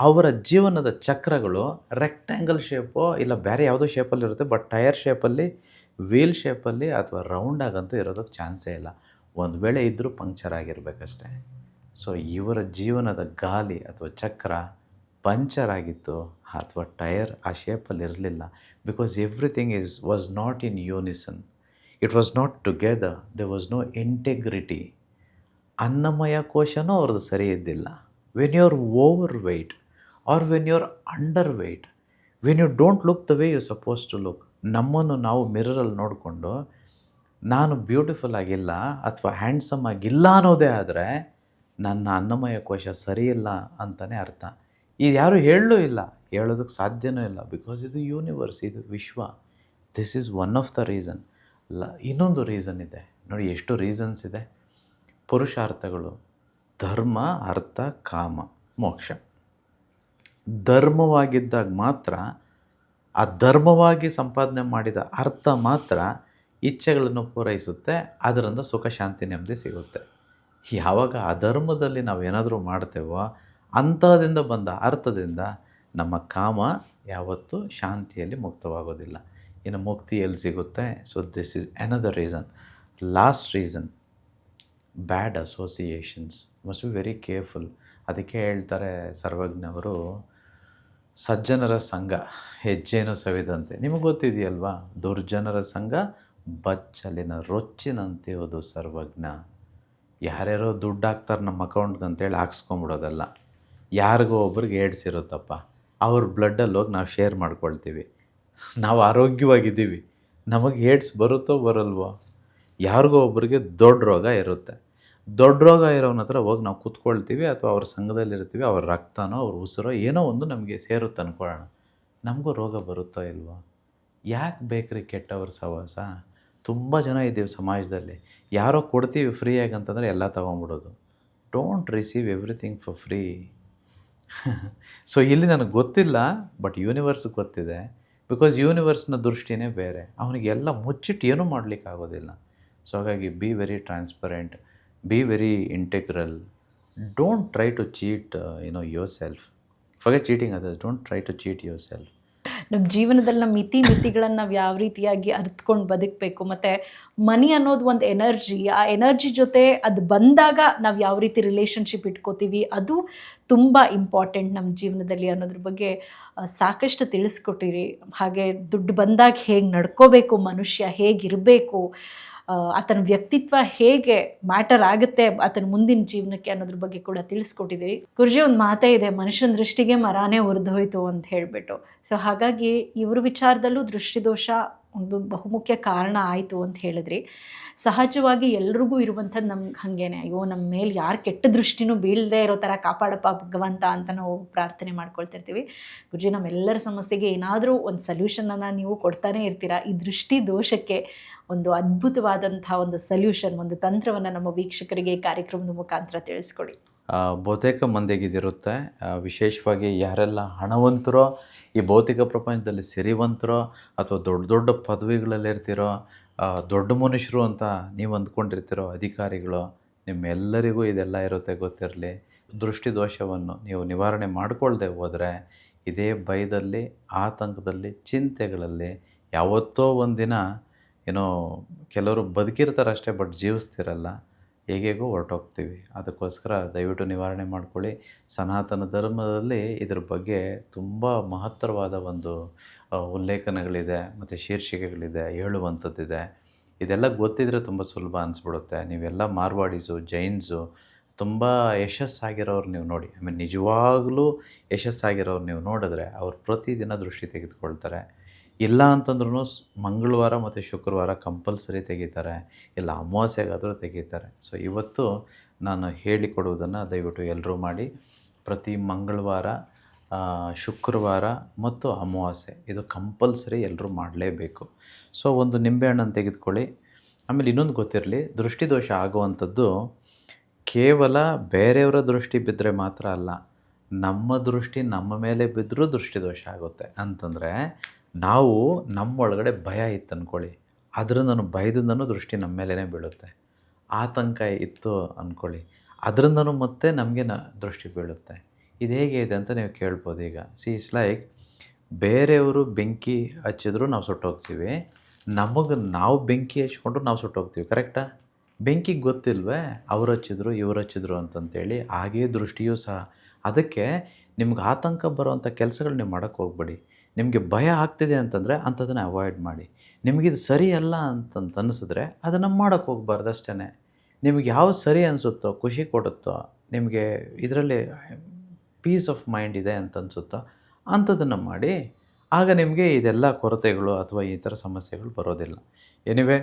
ಅವರ ಜೀವನದ ಚಕ್ರಗಳು ರೆಕ್ಟ್ಯಾಂಗಲ್ ಶೇಪೋ ಇಲ್ಲ ಬೇರೆ ಯಾವುದೋ ಶೇಪಲ್ಲಿರುತ್ತೆ, ಬಟ್ ಟೈರ್ ಶೇಪಲ್ಲಿ, ವೀಲ್ ಶೇಪಲ್ಲಿ ಅಥವಾ ರೌಂಡಾಗಂತೂ ಇರೋದಕ್ಕೆ ಚಾನ್ಸೇ ಇಲ್ಲ. ಒಂದು ವೇಳೆ ಇದ್ದರೂ ಪಂಕ್ಚರ್ ಆಗಿರಬೇಕಷ್ಟೆ. ಸೊ ಇವರ ಜೀವನದ ಗಾಲಿ ಅಥವಾ ಚಕ್ರ ಪಂಚರ್ ಆಗಿತ್ತು, ಅಥವಾ ಟೈರ್ ಆ ಶೇಪಲ್ಲಿ ಇರಲಿಲ್ಲ. Because everything was not in unison, it was not together, there was no integrity. ಅನ್ನಮಯ ಕೋಶನೂ ಅವ್ರದ್ದು ಸರಿ ಇದ್ದಿಲ್ಲ. When you are overweight or when you are underweight, when you don't look the way you suppose to look. ನಮ್ಮನ್ನು ನಾವು ಮಿರರಲ್ಲಿ ನೋಡಿಕೊಂಡು ನಾನು beautiful ಆಗಿಲ್ಲ ಅಥವಾ ಹ್ಯಾಂಡ್ಸಮ್ ಆಗಿಲ್ಲ ಅನ್ನೋದೇ ಆದರೆ ನನ್ನ ಅನ್ನಮಯ ಕೋಶ ಸರಿಯಿಲ್ಲ ಅಂತಲೇ ಅರ್ಥ. ಇದು ಯಾರೂ ಹೇಳಲೂ ಇಲ್ಲ, ಹೇಳೋದಕ್ಕೆ ಸಾಧ್ಯವೂ ಇಲ್ಲ. ಬಿಕಾಸ್ ಇದು ಯೂನಿವರ್ಸ್, ಇದು ವಿಶ್ವ. This is one of the reason. ಇನ್ನೊಂದು ರೀಸನ್ ಇದೆ ನೋಡಿ, ಎಷ್ಟು ರೀಸನ್ಸ್ ಇದೆ. ಪುರುಷಾರ್ಥಗಳು: ಧರ್ಮ, ಅರ್ಥ, ಕಾಮ, ಮೋಕ್ಷ. ಧರ್ಮವಾಗಿದ್ದಾಗ ಮಾತ್ರ, ಆ ಧರ್ಮವಾಗಿ ಸಂಪಾದನೆ ಮಾಡಿದ ಅರ್ಥ ಮಾತ್ರ ಇಚ್ಛೆಗಳನ್ನು ಪೂರೈಸುತ್ತೆ, ಅದರಿಂದ ಸುಖ, ಶಾಂತಿ, ನೆಮ್ಮದಿ ಸಿಗುತ್ತೆ. ಯಾವಾಗ ಅಧರ್ಮದಲ್ಲಿ ನಾವು ಏನಾದರೂ ಮಾಡ್ತೇವೋ ಅಂಥದಿಂದ ಬಂದ ಅರ್ಥದಿಂದ ನಮ್ಮ ಕಾಮ ಯಾವತ್ತೂ ಶಾಂತಿಯಲ್ಲಿ ಮುಕ್ತವಾಗೋದಿಲ್ಲ. ಇನ್ನು ಮುಕ್ತಿ ಎಲ್ಲಿ ಸಿಗುತ್ತೆ? So this is another reason. Last reason, bad associations. Must be very careful. ಅದಕ್ಕೆ ಹೇಳ್ತಾರೆ ಸರ್ವಜ್ಞವರು, ಸಜ್ಜನರ ಸಂಘ ಹೆಜ್ಜೇನು ಸವಿದಂತೆ. ನಿಮಗೆ ಗೊತ್ತಿದೆಯಲ್ವಾ, ದುರ್ಜನರ ಸಂಘ ಬಚ್ಚಲಿನ ರೊಚ್ಚಿನಂತೆ ಅದು ಸರ್ವಜ್ಞ. ಯಾರ್ಯಾರೋ ದುಡ್ಡು ಹಾಕ್ತಾರೆ ನಮ್ಮ ಅಕೌಂಟ್ಗೆ ಅಂತೇಳಿ ಹಾಕ್ಸ್ಕೊಂಬಿಡೋದಲ್ಲ. ಯಾರಿಗೋ ಒಬ್ರಿಗೆ ಏಡ್ಸ್ ಇರುತ್ತಪ್ಪ, ಅವ್ರ ಬ್ಲಡ್ಡಲ್ಲಿ ಹೋಗಿ ನಾವು ಶೇರ್ ಮಾಡ್ಕೊಳ್ತೀವಿ. ನಾವು ಆರೋಗ್ಯವಾಗಿದ್ದೀವಿ, ನಮಗೆ ಏಡ್ಸ್ ಬರುತ್ತೋ ಬರಲ್ವೋ? ಯಾರಿಗೋ ಒಬ್ರಿಗೆ ದೊಡ್ಡ ರೋಗ ಇರುತ್ತೆ, ದೊಡ್ಡ ರೋಗ ಇರೋನ ಹತ್ರ ಹೋಗಿ ನಾವು ಕೂತ್ಕೊಳ್ತೀವಿ, ಅಥವಾ ಅವ್ರ ಸಂಘದಲ್ಲಿರ್ತೀವಿ, ಅವ್ರ ರಕ್ತನೋ ಅವ್ರ ಉಸಿರೋ ಏನೋ ಒಂದು ನಮಗೆ ಸೇರುತ್ತೆ ಅಂದ್ಕೊಳ್ಳೋಣ, ನಮಗೂ ರೋಗ ಬರುತ್ತೋ ಇಲ್ವೋ? ಯಾಕೆ ಬೇಕ್ರಿ ಕೆಟ್ಟವ್ರ ಸಹವಾಸ? ತುಂಬ ಜನ ಇದ್ದೀವಿ ಸಮಾಜದಲ್ಲಿ. ಯಾರೋ ಕೊಡ್ತೀವಿ ಫ್ರೀಯಾಗಿ ಅಂತಂದರೆ ಎಲ್ಲ ತೊಗೊಂಬಿಡೋದು. Don't receive everything for free. So ಇಲ್ಲಿ ನನಗೆ ಗೊತ್ತಿಲ್ಲ, ಬಟ್ ಯೂನಿವರ್ಸ್ಗೆ ಗೊತ್ತಿದೆ. ಬಿಕಾಸ್ ಯೂನಿವರ್ಸ್ನ ದೃಷ್ಟಿನೇ ಬೇರೆ, ಅವನಿಗೆಲ್ಲ ಮುಚ್ಚಿಟ್ಟು ಏನೂ ಮಾಡಲಿಕ್ಕಾಗೋದಿಲ್ಲ. ಸೊ ಹಾಗಾಗಿ be very transparent, be very integral. Don't try to cheat yourself. Forget cheating others, don't try to cheat yourself. ನಮ್ಮ ಜೀವನದಲ್ಲಿ ನಮ್ಮ ಮಿತಿಗಳನ್ನು ನಾವು ಯಾವ ರೀತಿಯಾಗಿ ಅರ್ಥಕೊಂಡು ಬದುಕಬೇಕು, ಮತ್ತು ಮನಿ ಅನ್ನೋದು ಒಂದು ಎನರ್ಜಿ, ಆ ಎನರ್ಜಿ ಜೊತೆ ಅದು ಬಂದಾಗ ನಾವು ಯಾವ ರೀತಿ ರಿಲೇಷನ್ಶಿಪ್ ಇಟ್ಕೋತೀವಿ, ಅದು ತುಂಬ ಇಂಪಾರ್ಟೆಂಟ್ ನಮ್ಮ ಜೀವನದಲ್ಲಿ ಅನ್ನೋದ್ರ ಬಗ್ಗೆ ಸಾಕಷ್ಟು ತಿಳಿಸ್ಕೊಟ್ಟಿರಿ. ಹಾಗೆ ದುಡ್ಡು ಬಂದಾಗ ಹೇಗೆ ನಡ್ಕೋಬೇಕು, ಮನುಷ್ಯ ಹೇಗಿರಬೇಕು, ಆತನ ವ್ಯಕ್ತಿತ್ವ ಹೇಗೆ ಮ್ಯಾಟರ್ ಆಗುತ್ತೆ ಆತನ ಮುಂದಿನ ಜೀವನಕ್ಕೆ ಅನ್ನೋದ್ರ ಬಗ್ಗೆ ಕೂಡ ತಿಳಿಸ್ಕೊಟ್ಟಿದ್ದೀರಿ. ಗುರುಜಿ, ಒಂದು ಮಾತೇ ಇದೆ, ಮನುಷ್ಯನ ದೃಷ್ಟಿಗೆ ಮರಾನೇ ಉರಿದು ಹೋಯ್ತು ಅಂತ ಹೇಳಿಬಿಟ್ಟು. ಸೊ ಹಾಗಾಗಿ ಇವ್ರ ವಿಚಾರದಲ್ಲೂ ದೃಷ್ಟಿದೋಷ ಒಂದು ಬಹುಮುಖ್ಯ ಕಾರಣ ಆಯಿತು ಅಂತ ಹೇಳಿದ್ರಿ. ಸಹಜವಾಗಿ ಎಲ್ರಿಗೂ ಇರುವಂಥದ್ದು ನಮ್ಗೆ ಹಾಗೇನೆ, ಅಯ್ಯೋ ನಮ್ಮ ಮೇಲೆ ಯಾರು ಕೆಟ್ಟ ದೃಷ್ಟಿನೂ ಬೀಳದೇ ಇರೋ ಥರ ಕಾಪಾಡಪ್ಪ ಭಗವಂತ ಅಂತ ನಾವು ಪ್ರಾರ್ಥನೆ ಮಾಡ್ಕೊಳ್ತಿರ್ತೀವಿ. ಗುರುಜಿ, ನಮ್ಮೆಲ್ಲರ ಸಮಸ್ಯೆಗೆ ಏನಾದರೂ ಒಂದು ಸೊಲ್ಯೂಷನನ್ನು ನೀವು ಕೊಡ್ತಾನೆ ಇರ್ತೀರಾ. ಈ ದೃಷ್ಟಿ ದೋಷಕ್ಕೆ ಒಂದು ಅದ್ಭುತವಾದಂಥ ಒಂದು ಸೊಲ್ಯೂಷನ್, ಒಂದು ತಂತ್ರವನ್ನು ನಮ್ಮ ವೀಕ್ಷಕರಿಗೆ ಈ ಕಾರ್ಯಕ್ರಮದ ಮುಖಾಂತರ ತಿಳಿಸ್ಕೊಡಿ. ಬಹುತೇಕ ಮಂದಿಗೆ ಇದಿರುತ್ತೆ. ವಿಶೇಷವಾಗಿ ಯಾರೆಲ್ಲ ಹಣವಂತರೋ, ಈ ಭೌತಿಕ ಪ್ರಪಂಚದಲ್ಲಿ ಸಿರಿವಂತರೋ, ಅಥವಾ ದೊಡ್ಡ ದೊಡ್ಡ ಪದವಿಗಳಲ್ಲಿರ್ತಿರೋ, ದೊಡ್ಡ ಮನುಷ್ಯರು ಅಂತ ನೀವು ಅಂದ್ಕೊಂಡಿರ್ತಿರೋ ಅಧಿಕಾರಿಗಳು, ನಿಮ್ಮೆಲ್ಲರಿಗೂ ಇದೆಲ್ಲ ಇರುತ್ತೆ, ಗೊತ್ತಿರಲಿ. ದೃಷ್ಟಿ ದೋಷವನ್ನು ನೀವು ನಿವಾರಣೆ ಮಾಡಿಕೊಳ್ಳದೆ ಹೋದರೆ ಇದೇ ಭಯದಲ್ಲಿ, ಆತಂಕದಲ್ಲಿ, ಚಿಂತೆಗಳಲ್ಲಿ ಯಾವತ್ತೋ ಒಂದಿನ ಏನೋ ಕೆಲವರು ಬದುಕಿರ್ತಾರೆ ಅಷ್ಟೇ, ಬಟ್ ಜೀವಿಸ್ತಿರಲ್ಲ, ಹೇಗೇಗೋ ಹೊರಟೋಗ್ತೀವಿ. ಅದಕ್ಕೋಸ್ಕರ ದಯವಿಟ್ಟು ನಿವಾರಣೆ ಮಾಡ್ಕೊಳ್ಳಿ. ಸನಾತನ ಧರ್ಮದಲ್ಲಿ ಇದ್ರ ಬಗ್ಗೆ ತುಂಬ ಮಹತ್ತರವಾದ ಒಂದು ಉಲ್ಲೇಖನಗಳಿದೆ ಮತ್ತು ಶೀರ್ಷಿಕೆಗಳಿದೆ, ಹೇಳುವಂಥದ್ದಿದೆ. ಇದೆಲ್ಲ ಗೊತ್ತಿದ್ದರೆ ತುಂಬ ಸುಲಭ ಅನಿಸ್ಬಿಡುತ್ತೆ. ನೀವೆಲ್ಲ ಮಾರ್ವಾಡೀಸು, ಜೈನ್ಸು ತುಂಬ ಯಶಸ್ಸಾಗಿರೋರು ನೀವು ನೋಡಿ, ಆಮೇಲೆ ನಿಜವಾಗ್ಲೂ ಯಶಸ್ಸಾಗಿರೋರು ನೀವು ನೋಡಿದ್ರೆ ಅವ್ರು ಪ್ರತಿದಿನ ದೃಷ್ಟಿ ತೆಗೆದುಕೊಳ್ತಾರೆ. ಇಲ್ಲ ಅಂತಂದ್ರೂ ಮಂಗಳವಾರ ಮತ್ತು ಶುಕ್ರವಾರ ಕಂಪಲ್ಸರಿ ತೆಗಿತಾರೆ, ಇಲ್ಲ ಅಮಾವಾಸ್ಯೆಗಾದರೂ ತೆಗಿತಾರೆ. ಸೊ ಇವತ್ತು ನಾನು ಹೇಳಿಕೊಡುವುದನ್ನು ದಯವಿಟ್ಟು ಎಲ್ಲರೂ ಮಾಡಿ. ಪ್ರತಿ ಮಂಗಳವಾರ, ಶುಕ್ರವಾರ ಮತ್ತು ಅಮಾವಾಸ್ಯೆ ಇದು ಕಂಪಲ್ಸರಿ ಎಲ್ಲರೂ ಮಾಡಲೇಬೇಕು. ಸೊ ಒಂದು ನಿಂಬೆಹಣ್ಣನ್ನು ತೆಗೆದುಕೊಳ್ಳಿ. ಆಮೇಲೆ ಇನ್ನೊಂದು ಗೊತ್ತಿರಲಿ, ದೃಷ್ಟಿದೋಷ ಆಗುವಂಥದ್ದು ಕೇವಲ ಬೇರೆಯವರ ದೃಷ್ಟಿ ಬಿದ್ದರೆ ಮಾತ್ರ ಅಲ್ಲ, ನಮ್ಮ ದೃಷ್ಟಿ ನಮ್ಮ ಮೇಲೆ ಬಿದ್ದರೂ ದೃಷ್ಟಿದೋಷ ಆಗುತ್ತೆ. ಅಂತಂದರೆ ನಾವು ನಮ್ಮೊಳಗಡೆ ಭಯ ಇತ್ತು ಅಂದ್ಕೊಳ್ಳಿ, ಅದರಿಂದನೂ ಭಯದಿಂದನೂ ದೃಷ್ಟಿ ನಮ್ಮ ಮೇಲೇ ಬೀಳುತ್ತೆ. ಆತಂಕ ಇತ್ತು ಅಂದ್ಕೊಳ್ಳಿ, ಅದರಿಂದನೂ ಮತ್ತೆ ನಮಗೆ ದೃಷ್ಟಿ ಬೀಳುತ್ತೆ. ಇದು ಹೇಗೆ ಇದೆ ಅಂತ ನೀವು ಕೇಳ್ಬೋದು. ಈಗ ಇಟ್ಸ್ ಲೈಕ್ ಬೇರೆಯವರು ಬೆಂಕಿ ಹಚ್ಚಿದ್ರು ನಾವು ಸುಟ್ಟೋಗ್ತೀವಿ, ನಾವು ಬೆಂಕಿ ಹಚ್ಕೊಂಡ್ರು ನಾವು ಸುಟ್ಟೋಗ್ತೀವಿ. ಕರೆಕ್ಟಾ? ಬೆಂಕಿಗೆ ಗೊತ್ತಿಲ್ವೇ ಅವ್ರು ಹಚ್ಚಿದ್ರು ಇವ್ರು ಹಚ್ಚಿದ್ರು ಅಂತಂತೇಳಿ. ಹಾಗೇ ದೃಷ್ಟಿಯೂ ಸಹ. ಅದಕ್ಕೆ ನಿಮ್ಗೆ ಆತಂಕ ಬರೋವಂಥ ಕೆಲಸಗಳು ನೀವು ಮಾಡೋಕ್ಕೆ ಹೋಗ್ಬೇಡಿ. ನಿಮಗೆ ಭಯ ಆಗ್ತಿದೆ ಅಂತಂದರೆ ಅಂಥದ್ದನ್ನು ಅವಾಯ್ಡ್ ಮಾಡಿ. ನಿಮಗಿದು ಸರಿ ಅಲ್ಲ ಅಂತಂತ ಅನ್ನಿಸಿದ್ರೆ ಅದನ್ನು ಮಾಡೋಕ್ಕೆ ಹೋಗ್ಬಾರ್ದು ಅಷ್ಟೇ. ನಿಮಗೆ ಯಾವ್ದು ಸರಿ ಅನಿಸುತ್ತೋ, ಖುಷಿ ಕೊಡುತ್ತೋ, ನಿಮಗೆ ಇದರಲ್ಲಿ ಪೀಸ್ ಆಫ್ ಮೈಂಡ್ ಇದೆ ಅಂತ ಅನಿಸುತ್ತೋ ಅಂಥದ್ದನ್ನು ಮಾಡಿ. ಆಗ ನಿಮಗೆ ಇದೆಲ್ಲ ಕೊರತೆಗಳು ಅಥವಾ ಈ ಥರ ಸಮಸ್ಯೆಗಳು ಬರೋದಿಲ್ಲ. ಎನಿವೆ,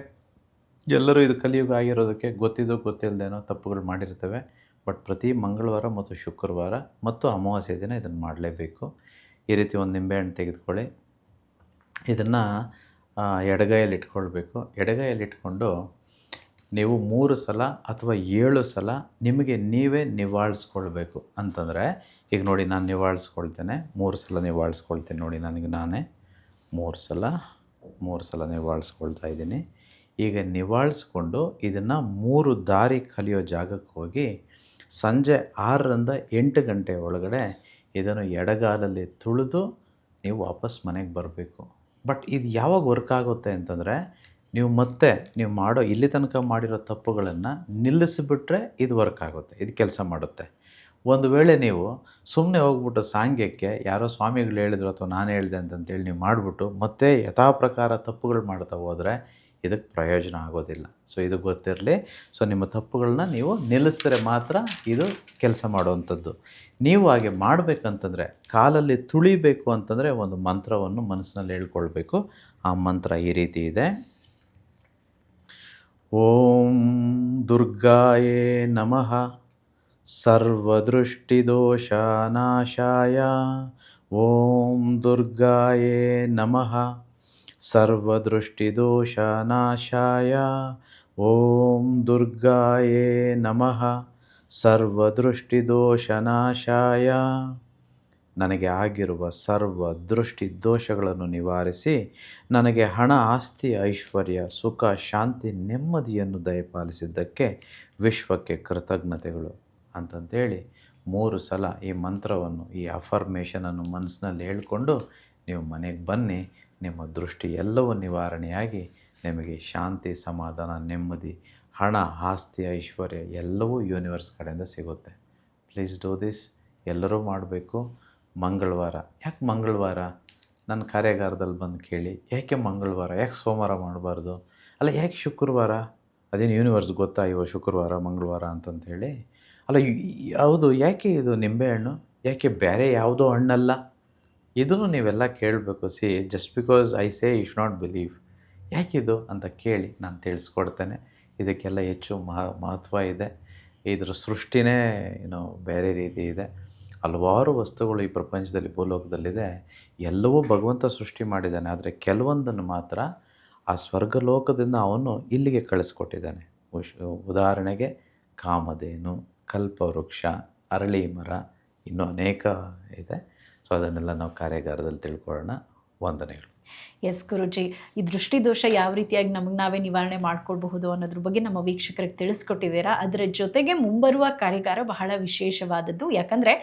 ಎಲ್ಲರೂ ಇದು ಕಲಿಯುಗ ಆಗಿರೋದಕ್ಕೆ ಗೊತ್ತಿದ್ದೋ ಗೊತ್ತಿಲ್ಲದೇನೋ ತಪ್ಪುಗಳು ಮಾಡಿರ್ತೇವೆ. ಬಟ್ ಪ್ರತಿ ಮಂಗಳವಾರ ಮತ್ತು ಶುಕ್ರವಾರ ಮತ್ತು ಅಮಾವಾಸ್ಯೆ ದಿನ ಇದನ್ನು ಮಾಡಲೇಬೇಕು. ಈ ರೀತಿ ಒಂದು ನಿಂಬೆಹಣ್ಣು ತೆಗೆದುಕೊಳ್ಳಿ. ಇದನ್ನು ಎಡಗೈಯಲ್ಲಿ ಇಟ್ಕೊಳ್ಬೇಕು. ಎಡಗೈಯಲ್ಲಿ ಇಟ್ಕೊಂಡು ನೀವು 3 ಸಲ ಅಥವಾ 7 ಸಲ ನಿಮಗೆ ನೀವೇ ನಿವಾಳಿಸ್ಕೊಳ್ಬೇಕು. ಅಂತಂದರೆ ಈಗ ನೋಡಿ, ನಾನು ನಿವಾಳಿಸ್ಕೊಳ್ತೇನೆ, 3 ಸಲ ನಿವಾಳಿಸ್ಕೊಳ್ತೇನೆ ನೋಡಿ. ನಾನೇ 3 ಸಲ ನಿವಾಳಿಸ್ಕೊಳ್ತಾ ಇದ್ದೀನಿ. ಈಗ ನಿವಾಳಿಸ್ಕೊಂಡು ಇದನ್ನು 3 ದಾರಿ ಕಲಿಯೋ ಜಾಗಕ್ಕೆ ಹೋಗಿ ಸಂಜೆ 6ರಿಂದ 8 ಗಂಟೆ ಒಳಗಡೆ ಇದನ್ನು ಎಡಗಾಲಲ್ಲಿ ತುಳಿದು ನೀವು ವಾಪಸ್ ಮನೆಗೆ ಬರಬೇಕು. ಬಟ್ ಇದು ಯಾವಾಗ ವರ್ಕ್ ಆಗುತ್ತೆ ಅಂತಂದರೆ, ನೀವು ಮಾಡೋ ಇಲ್ಲಿ ತನಕ ಮಾಡಿರೋ ತಪ್ಪುಗಳನ್ನು ನಿಲ್ಲಿಸಿಬಿಟ್ರೆ ಇದು ವರ್ಕ್ ಆಗುತ್ತೆ, ಇದು ಕೆಲಸ ಮಾಡುತ್ತೆ. ಒಂದು ವೇಳೆ ನೀವು ಸುಮ್ಮನೆ ಹೋಗ್ಬಿಟ್ಟು ಸಾಂಗ್ಯಕ್ಕೆ ಯಾರೋ ಸ್ವಾಮಿಗಳು ಹೇಳಿದ್ರು ಅಥವಾ ನಾನು ಹೇಳಿದೆ ಅಂತಂತೇಳಿ ನೀವು ಮಾಡಿಬಿಟ್ಟು ಮತ್ತೆ ಯಥಾ ಪ್ರಕಾರ ತಪ್ಪುಗಳು ಮಾಡ್ತಾ ಹೋದರೆ ಇದಕ್ಕೆ ಪ್ರಯೋಜನ ಆಗೋದಿಲ್ಲ. ಸೊ ಇದು ಗೊತ್ತಿರಲಿ. ಸೊ ನಿಮ್ಮ ತಪ್ಪುಗಳನ್ನ ನೀವು ನಿಲ್ಲಿಸಿದ್ರೆ ಮಾತ್ರ ಇದು ಕೆಲಸ ಮಾಡುವಂಥದ್ದು. ನೀವು ಹಾಗೆ ಮಾಡಬೇಕಂತಂದರೆ, ಕಾಲಲ್ಲಿ ತುಳಿಬೇಕು ಅಂತಂದರೆ ಒಂದು ಮಂತ್ರವನ್ನು ಮನಸ್ಸಿನಲ್ಲಿ ಹೇಳ್ಕೊಳ್ಬೇಕು. ಆ ಮಂತ್ರ ಈ ರೀತಿ ಇದೆ: ಓಂ ದುರ್ಗಾಯೇ ನಮಃ ಸರ್ವದೃಷ್ಟಿದೋಷನಾಶಾಯ. ಓಂ ದುರ್ಗಾಯೇ ನಮಃ ಸರ್ವದೃಷ್ಟಿದೋಷನಾಶಾಯ. ಓಂ ದುರ್ಗಾಯೇ ನಮಃ ಸರ್ವದೃಷ್ಟಿದೋಷನಾಶಾಯ. ನನಗೆ ಆಗಿರುವ ಸರ್ವ ದೃಷ್ಟಿ ದೋಷಗಳನ್ನು ನಿವಾರಿಸಿ ನನಗೆ ಹಣ, ಆಸ್ತಿ, ಐಶ್ವರ್ಯ, ಸುಖ, ಶಾಂತಿ, ನೆಮ್ಮದಿಯನ್ನು ದಯಪಾಲಿಸಿದ್ದಕ್ಕೆ ವಿಶ್ವಕ್ಕೆ ಕೃತಜ್ಞತೆಗಳು ಅಂತಂತೇಳಿ 3 ಸಲ ಈ ಮಂತ್ರವನ್ನು, ಈ ಅಫರ್ಮೇಷನನ್ನು ಮನಸ್ಸಿನಲ್ಲಿ ಹೇಳಿಕೊಂಡು ನೀವು ಮನೆಗೆ ಬನ್ನಿ. ನಿಮ್ಮ ದೃಷ್ಟಿ ಎಲ್ಲವೂ ನಿವಾರಣೆಯಾಗಿ ನಿಮಗೆ ಶಾಂತಿ, ಸಮಾಧಾನ, ನೆಮ್ಮದಿ, ಹಣ, ಆಸ್ತಿ, ಐಶ್ವರ್ಯ ಎಲ್ಲವೂ ಯೂನಿವರ್ಸ್ ಕಡೆಯಿಂದ ಸಿಗುತ್ತೆ. Please do this. ಎಲ್ಲರೂ ಮಾಡಬೇಕು. ಮಂಗಳವಾರ. ಯಾಕೆ ಮಂಗಳವಾರ? ನನ್ನ ಕಾರ್ಯಾಗಾರದಲ್ಲಿ ಬಂದು ಕೇಳಿ, ಯಾಕೆ ಮಂಗಳವಾರ, ಯಾಕೆ ಸೋಮವಾರ ಮಾಡಬಾರ್ದು? ಅಲ್ಲ, ಯಾಕೆ ಶುಕ್ರವಾರ? ಅದೇನು ಯೂನಿವರ್ಸ್ ಗೊತ್ತಾ ಇವ ಶುಕ್ರವಾರ ಮಂಗಳವಾರ ಅಂತಂತೇಳಿ? ಅಲ್ಲ, ಯಾವುದು, ಯಾಕೆ ಇದು ನಿಂಬೆಹಣ್ಣು, ಯಾಕೆ ಬೇರೆ ಯಾವುದೋ ಹಣ್ಣಲ್ಲ? ಇದನ್ನು ನೀವೆಲ್ಲ ಕೇಳಬೇಕು. Just because I say you should not believe. ಯಾಕಿದು ಅಂತ ಕೇಳಿ ನಾನು ತಿಳಿಸ್ಕೊಡ್ತೇನೆ. ಇದಕ್ಕೆಲ್ಲ ಹೆಚ್ಚು ಮಹತ್ವ ಇದೆ. ಇದ್ರ ಸೃಷ್ಟಿನೇ ಬೇರೆ ರೀತಿ ಇದೆ. ಹಲವಾರು ವಸ್ತುಗಳು ಈ ಪ್ರಪಂಚದಲ್ಲಿ ಭೂಲೋಕದಲ್ಲಿದೆ. ಎಲ್ಲವೂ ಭಗವಂತ ಸೃಷ್ಟಿ ಮಾಡಿದ್ದಾನೆ. ಆದರೆ ಕೆಲವೊಂದನ್ನು ಮಾತ್ರ ಆ ಸ್ವರ್ಗಲೋಕದಿಂದ ಅವನು ಇಲ್ಲಿಗೆ ಕಳಿಸ್ಕೊಟ್ಟಿದ್ದಾನೆ. ಉದಾಹರಣೆಗೆ ಕಾಮಧೇನು, ಕಲ್ಪವೃಕ್ಷ, ಅರಳಿ ಮರ, ಇನ್ನೂ ಅನೇಕ ಇದೆ. ಸೊ ಅದನ್ನೆಲ್ಲ ನಾವು ಕಾರ್ಯಾಗಾರದಲ್ಲಿ ತಿಳ್ಕೊಳ್ಳೋಣ. ವಂದನೆಗಳು. ಎಸ್ ಗುರುಜಿ, ಈ ದೃಷ್ಟಿದೋಷ ಯಾವ ರೀತಿಯಾಗಿ ನಮಗೆ ನಾವೇ ನಿವಾರಣೆ ಮಾಡ್ಕೊಳ್ಬಹುದು ಅನ್ನೋದ್ರ ಬಗ್ಗೆ ನಮ್ಮ ವೀಕ್ಷಕರಿಗೆ ತಿಳಿಸ್ಕೊಟ್ಟಿದ್ದೀರಾ. ಅದರ ಜೊತೆಗೆ ಮುಂಬರುವ ಕಾರ್ಯಾಗಾರ ಬಹಳ ವಿಶೇಷವಾದದ್ದು. ಯಾಕಂದರೆ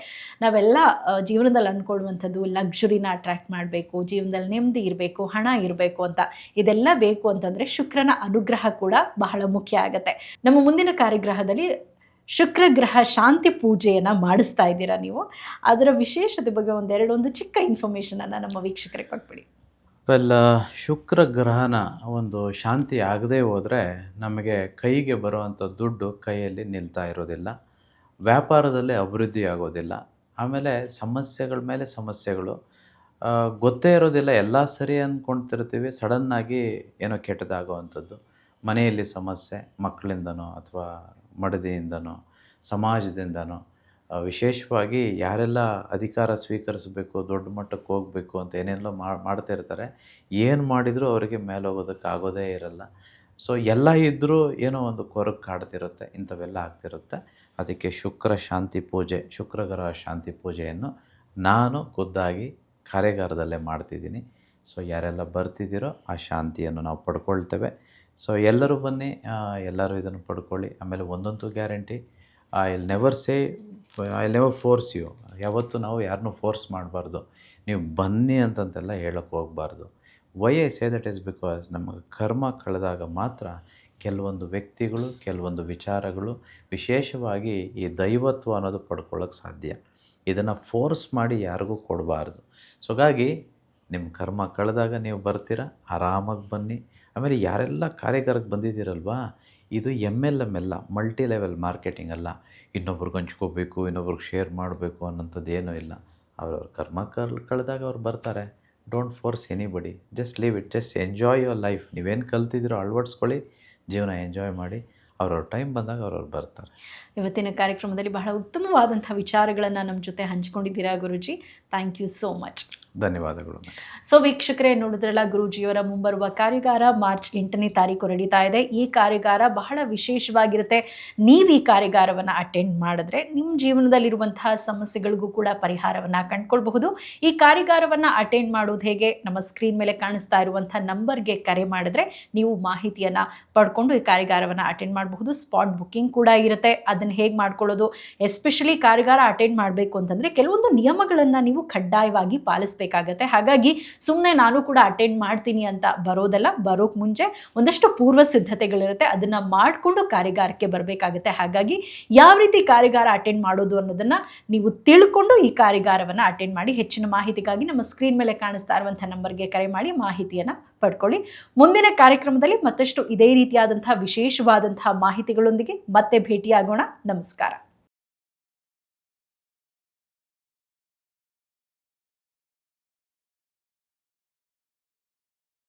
ನಾವೆಲ್ಲ ಜೀವನದಲ್ಲಿ ಅಂದ್ಕೊಳ್ಳುವಂಥದ್ದು ಲಕ್ಸುರಿನ ಅಟ್ರ್ಯಾಕ್ಟ್ ಮಾಡಬೇಕು, ಜೀವನದಲ್ಲಿ ನೆಮ್ಮದಿ ಇರಬೇಕು, ಹಣ ಇರಬೇಕು ಅಂತ. ಇದೆಲ್ಲ ಬೇಕು ಅಂತಂದರೆ ಶುಕ್ರನ ಅನುಗ್ರಹ ಕೂಡ ಬಹಳ ಮುಖ್ಯ ಆಗುತ್ತೆ. ನಮ್ಮ ಮುಂದಿನ ಕಾರ್ಯಗ್ರಹದಲ್ಲಿ ಶುಕ್ರ ಗ್ರಹ ಶಾಂತಿ ಪೂಜೆಯನ್ನು ಮಾಡಿಸ್ತಾ ಇದ್ದೀರಾ ನೀವು. ಅದರ ವಿಶೇಷತೆ ಬಗ್ಗೆ ಒಂದು ಚಿಕ್ಕ ಇನ್ಫಾರ್ಮೇಷನನ್ನು ನಮ್ಮ ವೀಕ್ಷಕರಿಗೆ ಕೊಟ್ಬಿಡಿ. ಶುಕ್ರ ಗ್ರಹನ ಒಂದು ಶಾಂತಿ ಆಗದೆ ಹೋದರೆ ನಮಗೆ ಕೈಗೆ ಬರುವಂಥ ದುಡ್ಡು ಕೈಯಲ್ಲಿ ನಿಲ್ತಾ ಇರೋದಿಲ್ಲ, ವ್ಯಾಪಾರದಲ್ಲಿ ಅಭಿವೃದ್ಧಿ ಆಗೋದಿಲ್ಲ, ಆಮೇಲೆ ಸಮಸ್ಯೆಗಳ ಮೇಲೆ ಸಮಸ್ಯೆಗಳು, ಗೊತ್ತೇ ಇರೋದಿಲ್ಲ. ಎಲ್ಲ ಸರಿ ಅಂದ್ಕೊಳ್ತಿರ್ತೀವಿ, ಸಡನ್ನಾಗಿ ಏನೋ ಕೆಟ್ಟದಾಗುವಂಥದ್ದು, ಮನೆಯಲ್ಲಿ ಸಮಸ್ಯೆ, ಮಕ್ಕಳಿಂದನೋ ಅಥವಾ ಮಡದಿಯಿಂದನೋ ಸಮಾಜದಿಂದನೋ. ವಿಶೇಷವಾಗಿ ಯಾರೆಲ್ಲ ಅಧಿಕಾರ ಸ್ವೀಕರಿಸಬೇಕು, ದೊಡ್ಡ ಮಟ್ಟಕ್ಕೆ ಹೋಗಬೇಕು ಅಂತ ಏನೆಲ್ಲ ಮಾಡ್ತಾ ಇರ್ತಾರೆ, ಏನು ಮಾಡಿದರೂ ಅವರಿಗೆ ಮೇಲೆ ಹೋಗೋದಕ್ಕೆ ಆಗೋದೇ ಇರಲ್ಲ. ಸೊ ಎಲ್ಲ ಇದ್ದರೂ ಏನೋ ಒಂದು ಕೊರಗು ಕಾಡ್ತಿರುತ್ತೆ, ಇಂಥವೆಲ್ಲ ಆಗ್ತಿರುತ್ತೆ. ಅದಕ್ಕೆ ಶುಕ್ರ ಶಾಂತಿ ಪೂಜೆ, ಶುಕ್ರ ಗ್ರಹ ಶಾಂತಿ ಪೂಜೆಯನ್ನು ನಾನು ಖುದ್ದಾಗಿ ಕಾರ್ಯಾಗಾರದಲ್ಲೇ ಮಾಡ್ತಿದ್ದೀನಿ. ಸೊ ಯಾರೆಲ್ಲ ಬರ್ತಿದ್ದೀರೋ ಆ ಶಾಂತಿಯನ್ನು ನಾವು ಪಡ್ಕೊಳ್ತೇವೆ. ಸೊ ಎಲ್ಲರೂ ಬನ್ನಿ, ಎಲ್ಲರೂ ಇದನ್ನು ಪಡ್ಕೊಳ್ಳಿ. ಆಮೇಲೆ ಒಂದಂತೂ guarantee, I never force you. ಯಾವತ್ತೂ ನಾವು ಯಾರನ್ನೂ ಫೋರ್ಸ್ ಮಾಡಬಾರ್ದು. ನೀವು ಬನ್ನಿ ಅಂತಂತೆಲ್ಲ ಹೇಳೋಕ್ಕೆ ಹೋಗಬಾರ್ದು. Why I say that is because ನಮಗೆ ಕರ್ಮ ಕಳೆದಾಗ ಮಾತ್ರ ಕೆಲವೊಂದು ವ್ಯಕ್ತಿಗಳು, ಕೆಲವೊಂದು ವಿಚಾರಗಳು, ವಿಶೇಷವಾಗಿ ಈ ದೈವತ್ವ ಅನ್ನೋದು ಪಡ್ಕೊಳ್ಳೋಕ್ಕೆ ಸಾಧ್ಯ. ಇದನ್ನು ಫೋರ್ಸ್ ಮಾಡಿ ಯಾರಿಗೂ ಕೊಡಬಾರ್ದು. ಸೊ ಹಾಗಾಗಿ ನಿಮ್ಮ ಕರ್ಮ ಕಳೆದಾಗ ನೀವು ಬರ್ತೀರ, ಆರಾಮಾಗಿ ಬನ್ನಿ. ಆಮೇಲೆ ಯಾರೆಲ್ಲ ಕಾರ್ಯಾಗಾರಕ್ಕೆ ಬಂದಿದ್ದೀರಲ್ವಾ, ಇದು MLM ಅಲ್ಲ, ಮಲ್ಟಿ ಲೆವೆಲ್ ಮಾರ್ಕೆಟಿಂಗ್ ಅಲ್ಲ. ಇನ್ನೊಬ್ರಿಗೆ ಹಂಚ್ಕೋಬೇಕು, ಇನ್ನೊಬ್ರಿಗೆ ಶೇರ್ ಮಾಡಬೇಕು ಅನ್ನೋಂಥದ್ದು ಏನೂ ಇಲ್ಲ. ಅವ್ರವ್ರ ಕರ್ಮ ಕಳೆದಾಗ ಅವ್ರು ಬರ್ತಾರೆ. Don't force anybody, just leave it, just enjoy your life. ನೀವೇನು ಕಲ್ತಿದ್ದೀರೋ ಅಳವಡಿಸ್ಕೊಳ್ಳಿ, ಜೀವನ ಎಂಜಾಯ್ ಮಾಡಿ. ಅವ್ರವ್ರ ಟೈಮ್ ಬಂದಾಗ ಅವ್ರವ್ರು ಬರ್ತಾರೆ. ಇವತ್ತಿನ ಕಾರ್ಯಕ್ರಮದಲ್ಲಿ ಬಹಳ ಉತ್ತಮವಾದಂಥ ವಿಚಾರಗಳನ್ನು ನಮ್ಮ ಜೊತೆ ಹಂಚ್ಕೊಂಡಿದ್ದೀರಾ ಗುರುಜಿ. Thank you so much. ಧನ್ಯವಾದಗಳು. ಸೊ ವೀಕ್ಷಕರೇ, ನೋಡಿದ್ರಲ್ಲ ಗುರೂಜಿಯವರ ಮುಂಬರುವ ಕಾರ್ಯಾಗಾರ ಮಾರ್ಚ್ 8ನೇ ತಾರೀಕು ನಡೀತಾ ಇದೆ. ಈ ಕಾರ್ಯಾಗಾರ ಬಹಳ ವಿಶೇಷವಾಗಿರುತ್ತೆ. ನೀವು ಈ ಕಾರ್ಯಾಗಾರವನ್ನು ಅಟೆಂಡ್ ಮಾಡಿದ್ರೆ ನಿಮ್ಮ ಜೀವನದಲ್ಲಿರುವಂತಹ ಸಮಸ್ಯೆಗಳಿಗೂ ಕೂಡ ಪರಿಹಾರವನ್ನು ಕಂಡುಕೊಳ್ಬಹುದು. ಈ ಕಾರ್ಯಾಗಾರವನ್ನು ಅಟೆಂಡ್ ಮಾಡೋದು ಹೇಗೆ? ನಮ್ಮ ಸ್ಕ್ರೀನ್ ಮೇಲೆ ಕಾಣಿಸ್ತಾ ಇರುವಂಥ ನಂಬರ್ಗೆ ಕರೆ ಮಾಡಿದ್ರೆ ನೀವು ಮಾಹಿತಿಯನ್ನು ಪಡ್ಕೊಂಡು ಈ ಕಾರ್ಯಾಗಾರವನ್ನು ಅಟೆಂಡ್ ಮಾಡಬಹುದು. ಸ್ಪಾಟ್ ಬುಕ್ಕಿಂಗ್ ಕೂಡ ಇರುತ್ತೆ. ಅದನ್ನು ಹೇಗೆ ಮಾಡ್ಕೊಳ್ಳೋದು, ಎಸ್ಪೆಷಲಿ ಕಾರ್ಯಾಗಾರ ಅಟೆಂಡ್ ಮಾಡಬೇಕು ಅಂತಂದರೆ ಕೆಲವೊಂದು ನಿಯಮಗಳನ್ನು ನೀವು ಕಡ್ಡಾಯವಾಗಿ ಪಾಲಿಸಬೇಕಾಗತ್ತೆ. ಹಾಗಾಗಿ ಸುಮ್ಮನೆ ನಾನು ಕೂಡ ಅಟೆಂಡ್ ಮಾಡ್ತೀನಿ ಅಂತ ಬರೋದಲ್ಲ, ಬರೋಕ್ಕೆ ಮುಂಚೆ ಒಂದಷ್ಟು ಪೂರ್ವ ಸಿದ್ಧತೆಗಳಿರುತ್ತೆ, ಅದನ್ನು ಮಾಡಿಕೊಂಡು ಕಾರ್ಯಾಗಾರಕ್ಕೆ ಬರಬೇಕಾಗುತ್ತೆ. ಹಾಗಾಗಿ ಯಾವ ರೀತಿ ಕಾರ್ಯಾಗಾರ ಅಟೆಂಡ್ ಮಾಡೋದು ಅನ್ನೋದನ್ನು ನೀವು ತಿಳ್ಕೊಂಡು ಈ ಕಾರ್ಯಾಗಾರವನ್ನು ಅಟೆಂಡ್ ಮಾಡಿ. ಹೆಚ್ಚಿನ ಮಾಹಿತಿಗಾಗಿ ನಮ್ಮ ಸ್ಕ್ರೀನ್ ಮೇಲೆ ಕಾಣಿಸ್ತಾ ಇರುವಂಥ ನಂಬರ್ಗೆ ಕರೆ ಮಾಡಿ ಮಾಹಿತಿಯನ್ನು ಪಡ್ಕೊಳ್ಳಿ. ಮುಂದಿನ ಕಾರ್ಯಕ್ರಮದಲ್ಲಿ ಮತ್ತಷ್ಟು ಇದೇ ರೀತಿಯಾದಂತಹ ವಿಶೇಷವಾದಂತಹ ಮಾಹಿತಿಗಳೊಂದಿಗೆ ಮತ್ತೆ ಭೇಟಿಯಾಗೋಣ. ನಮಸ್ಕಾರ.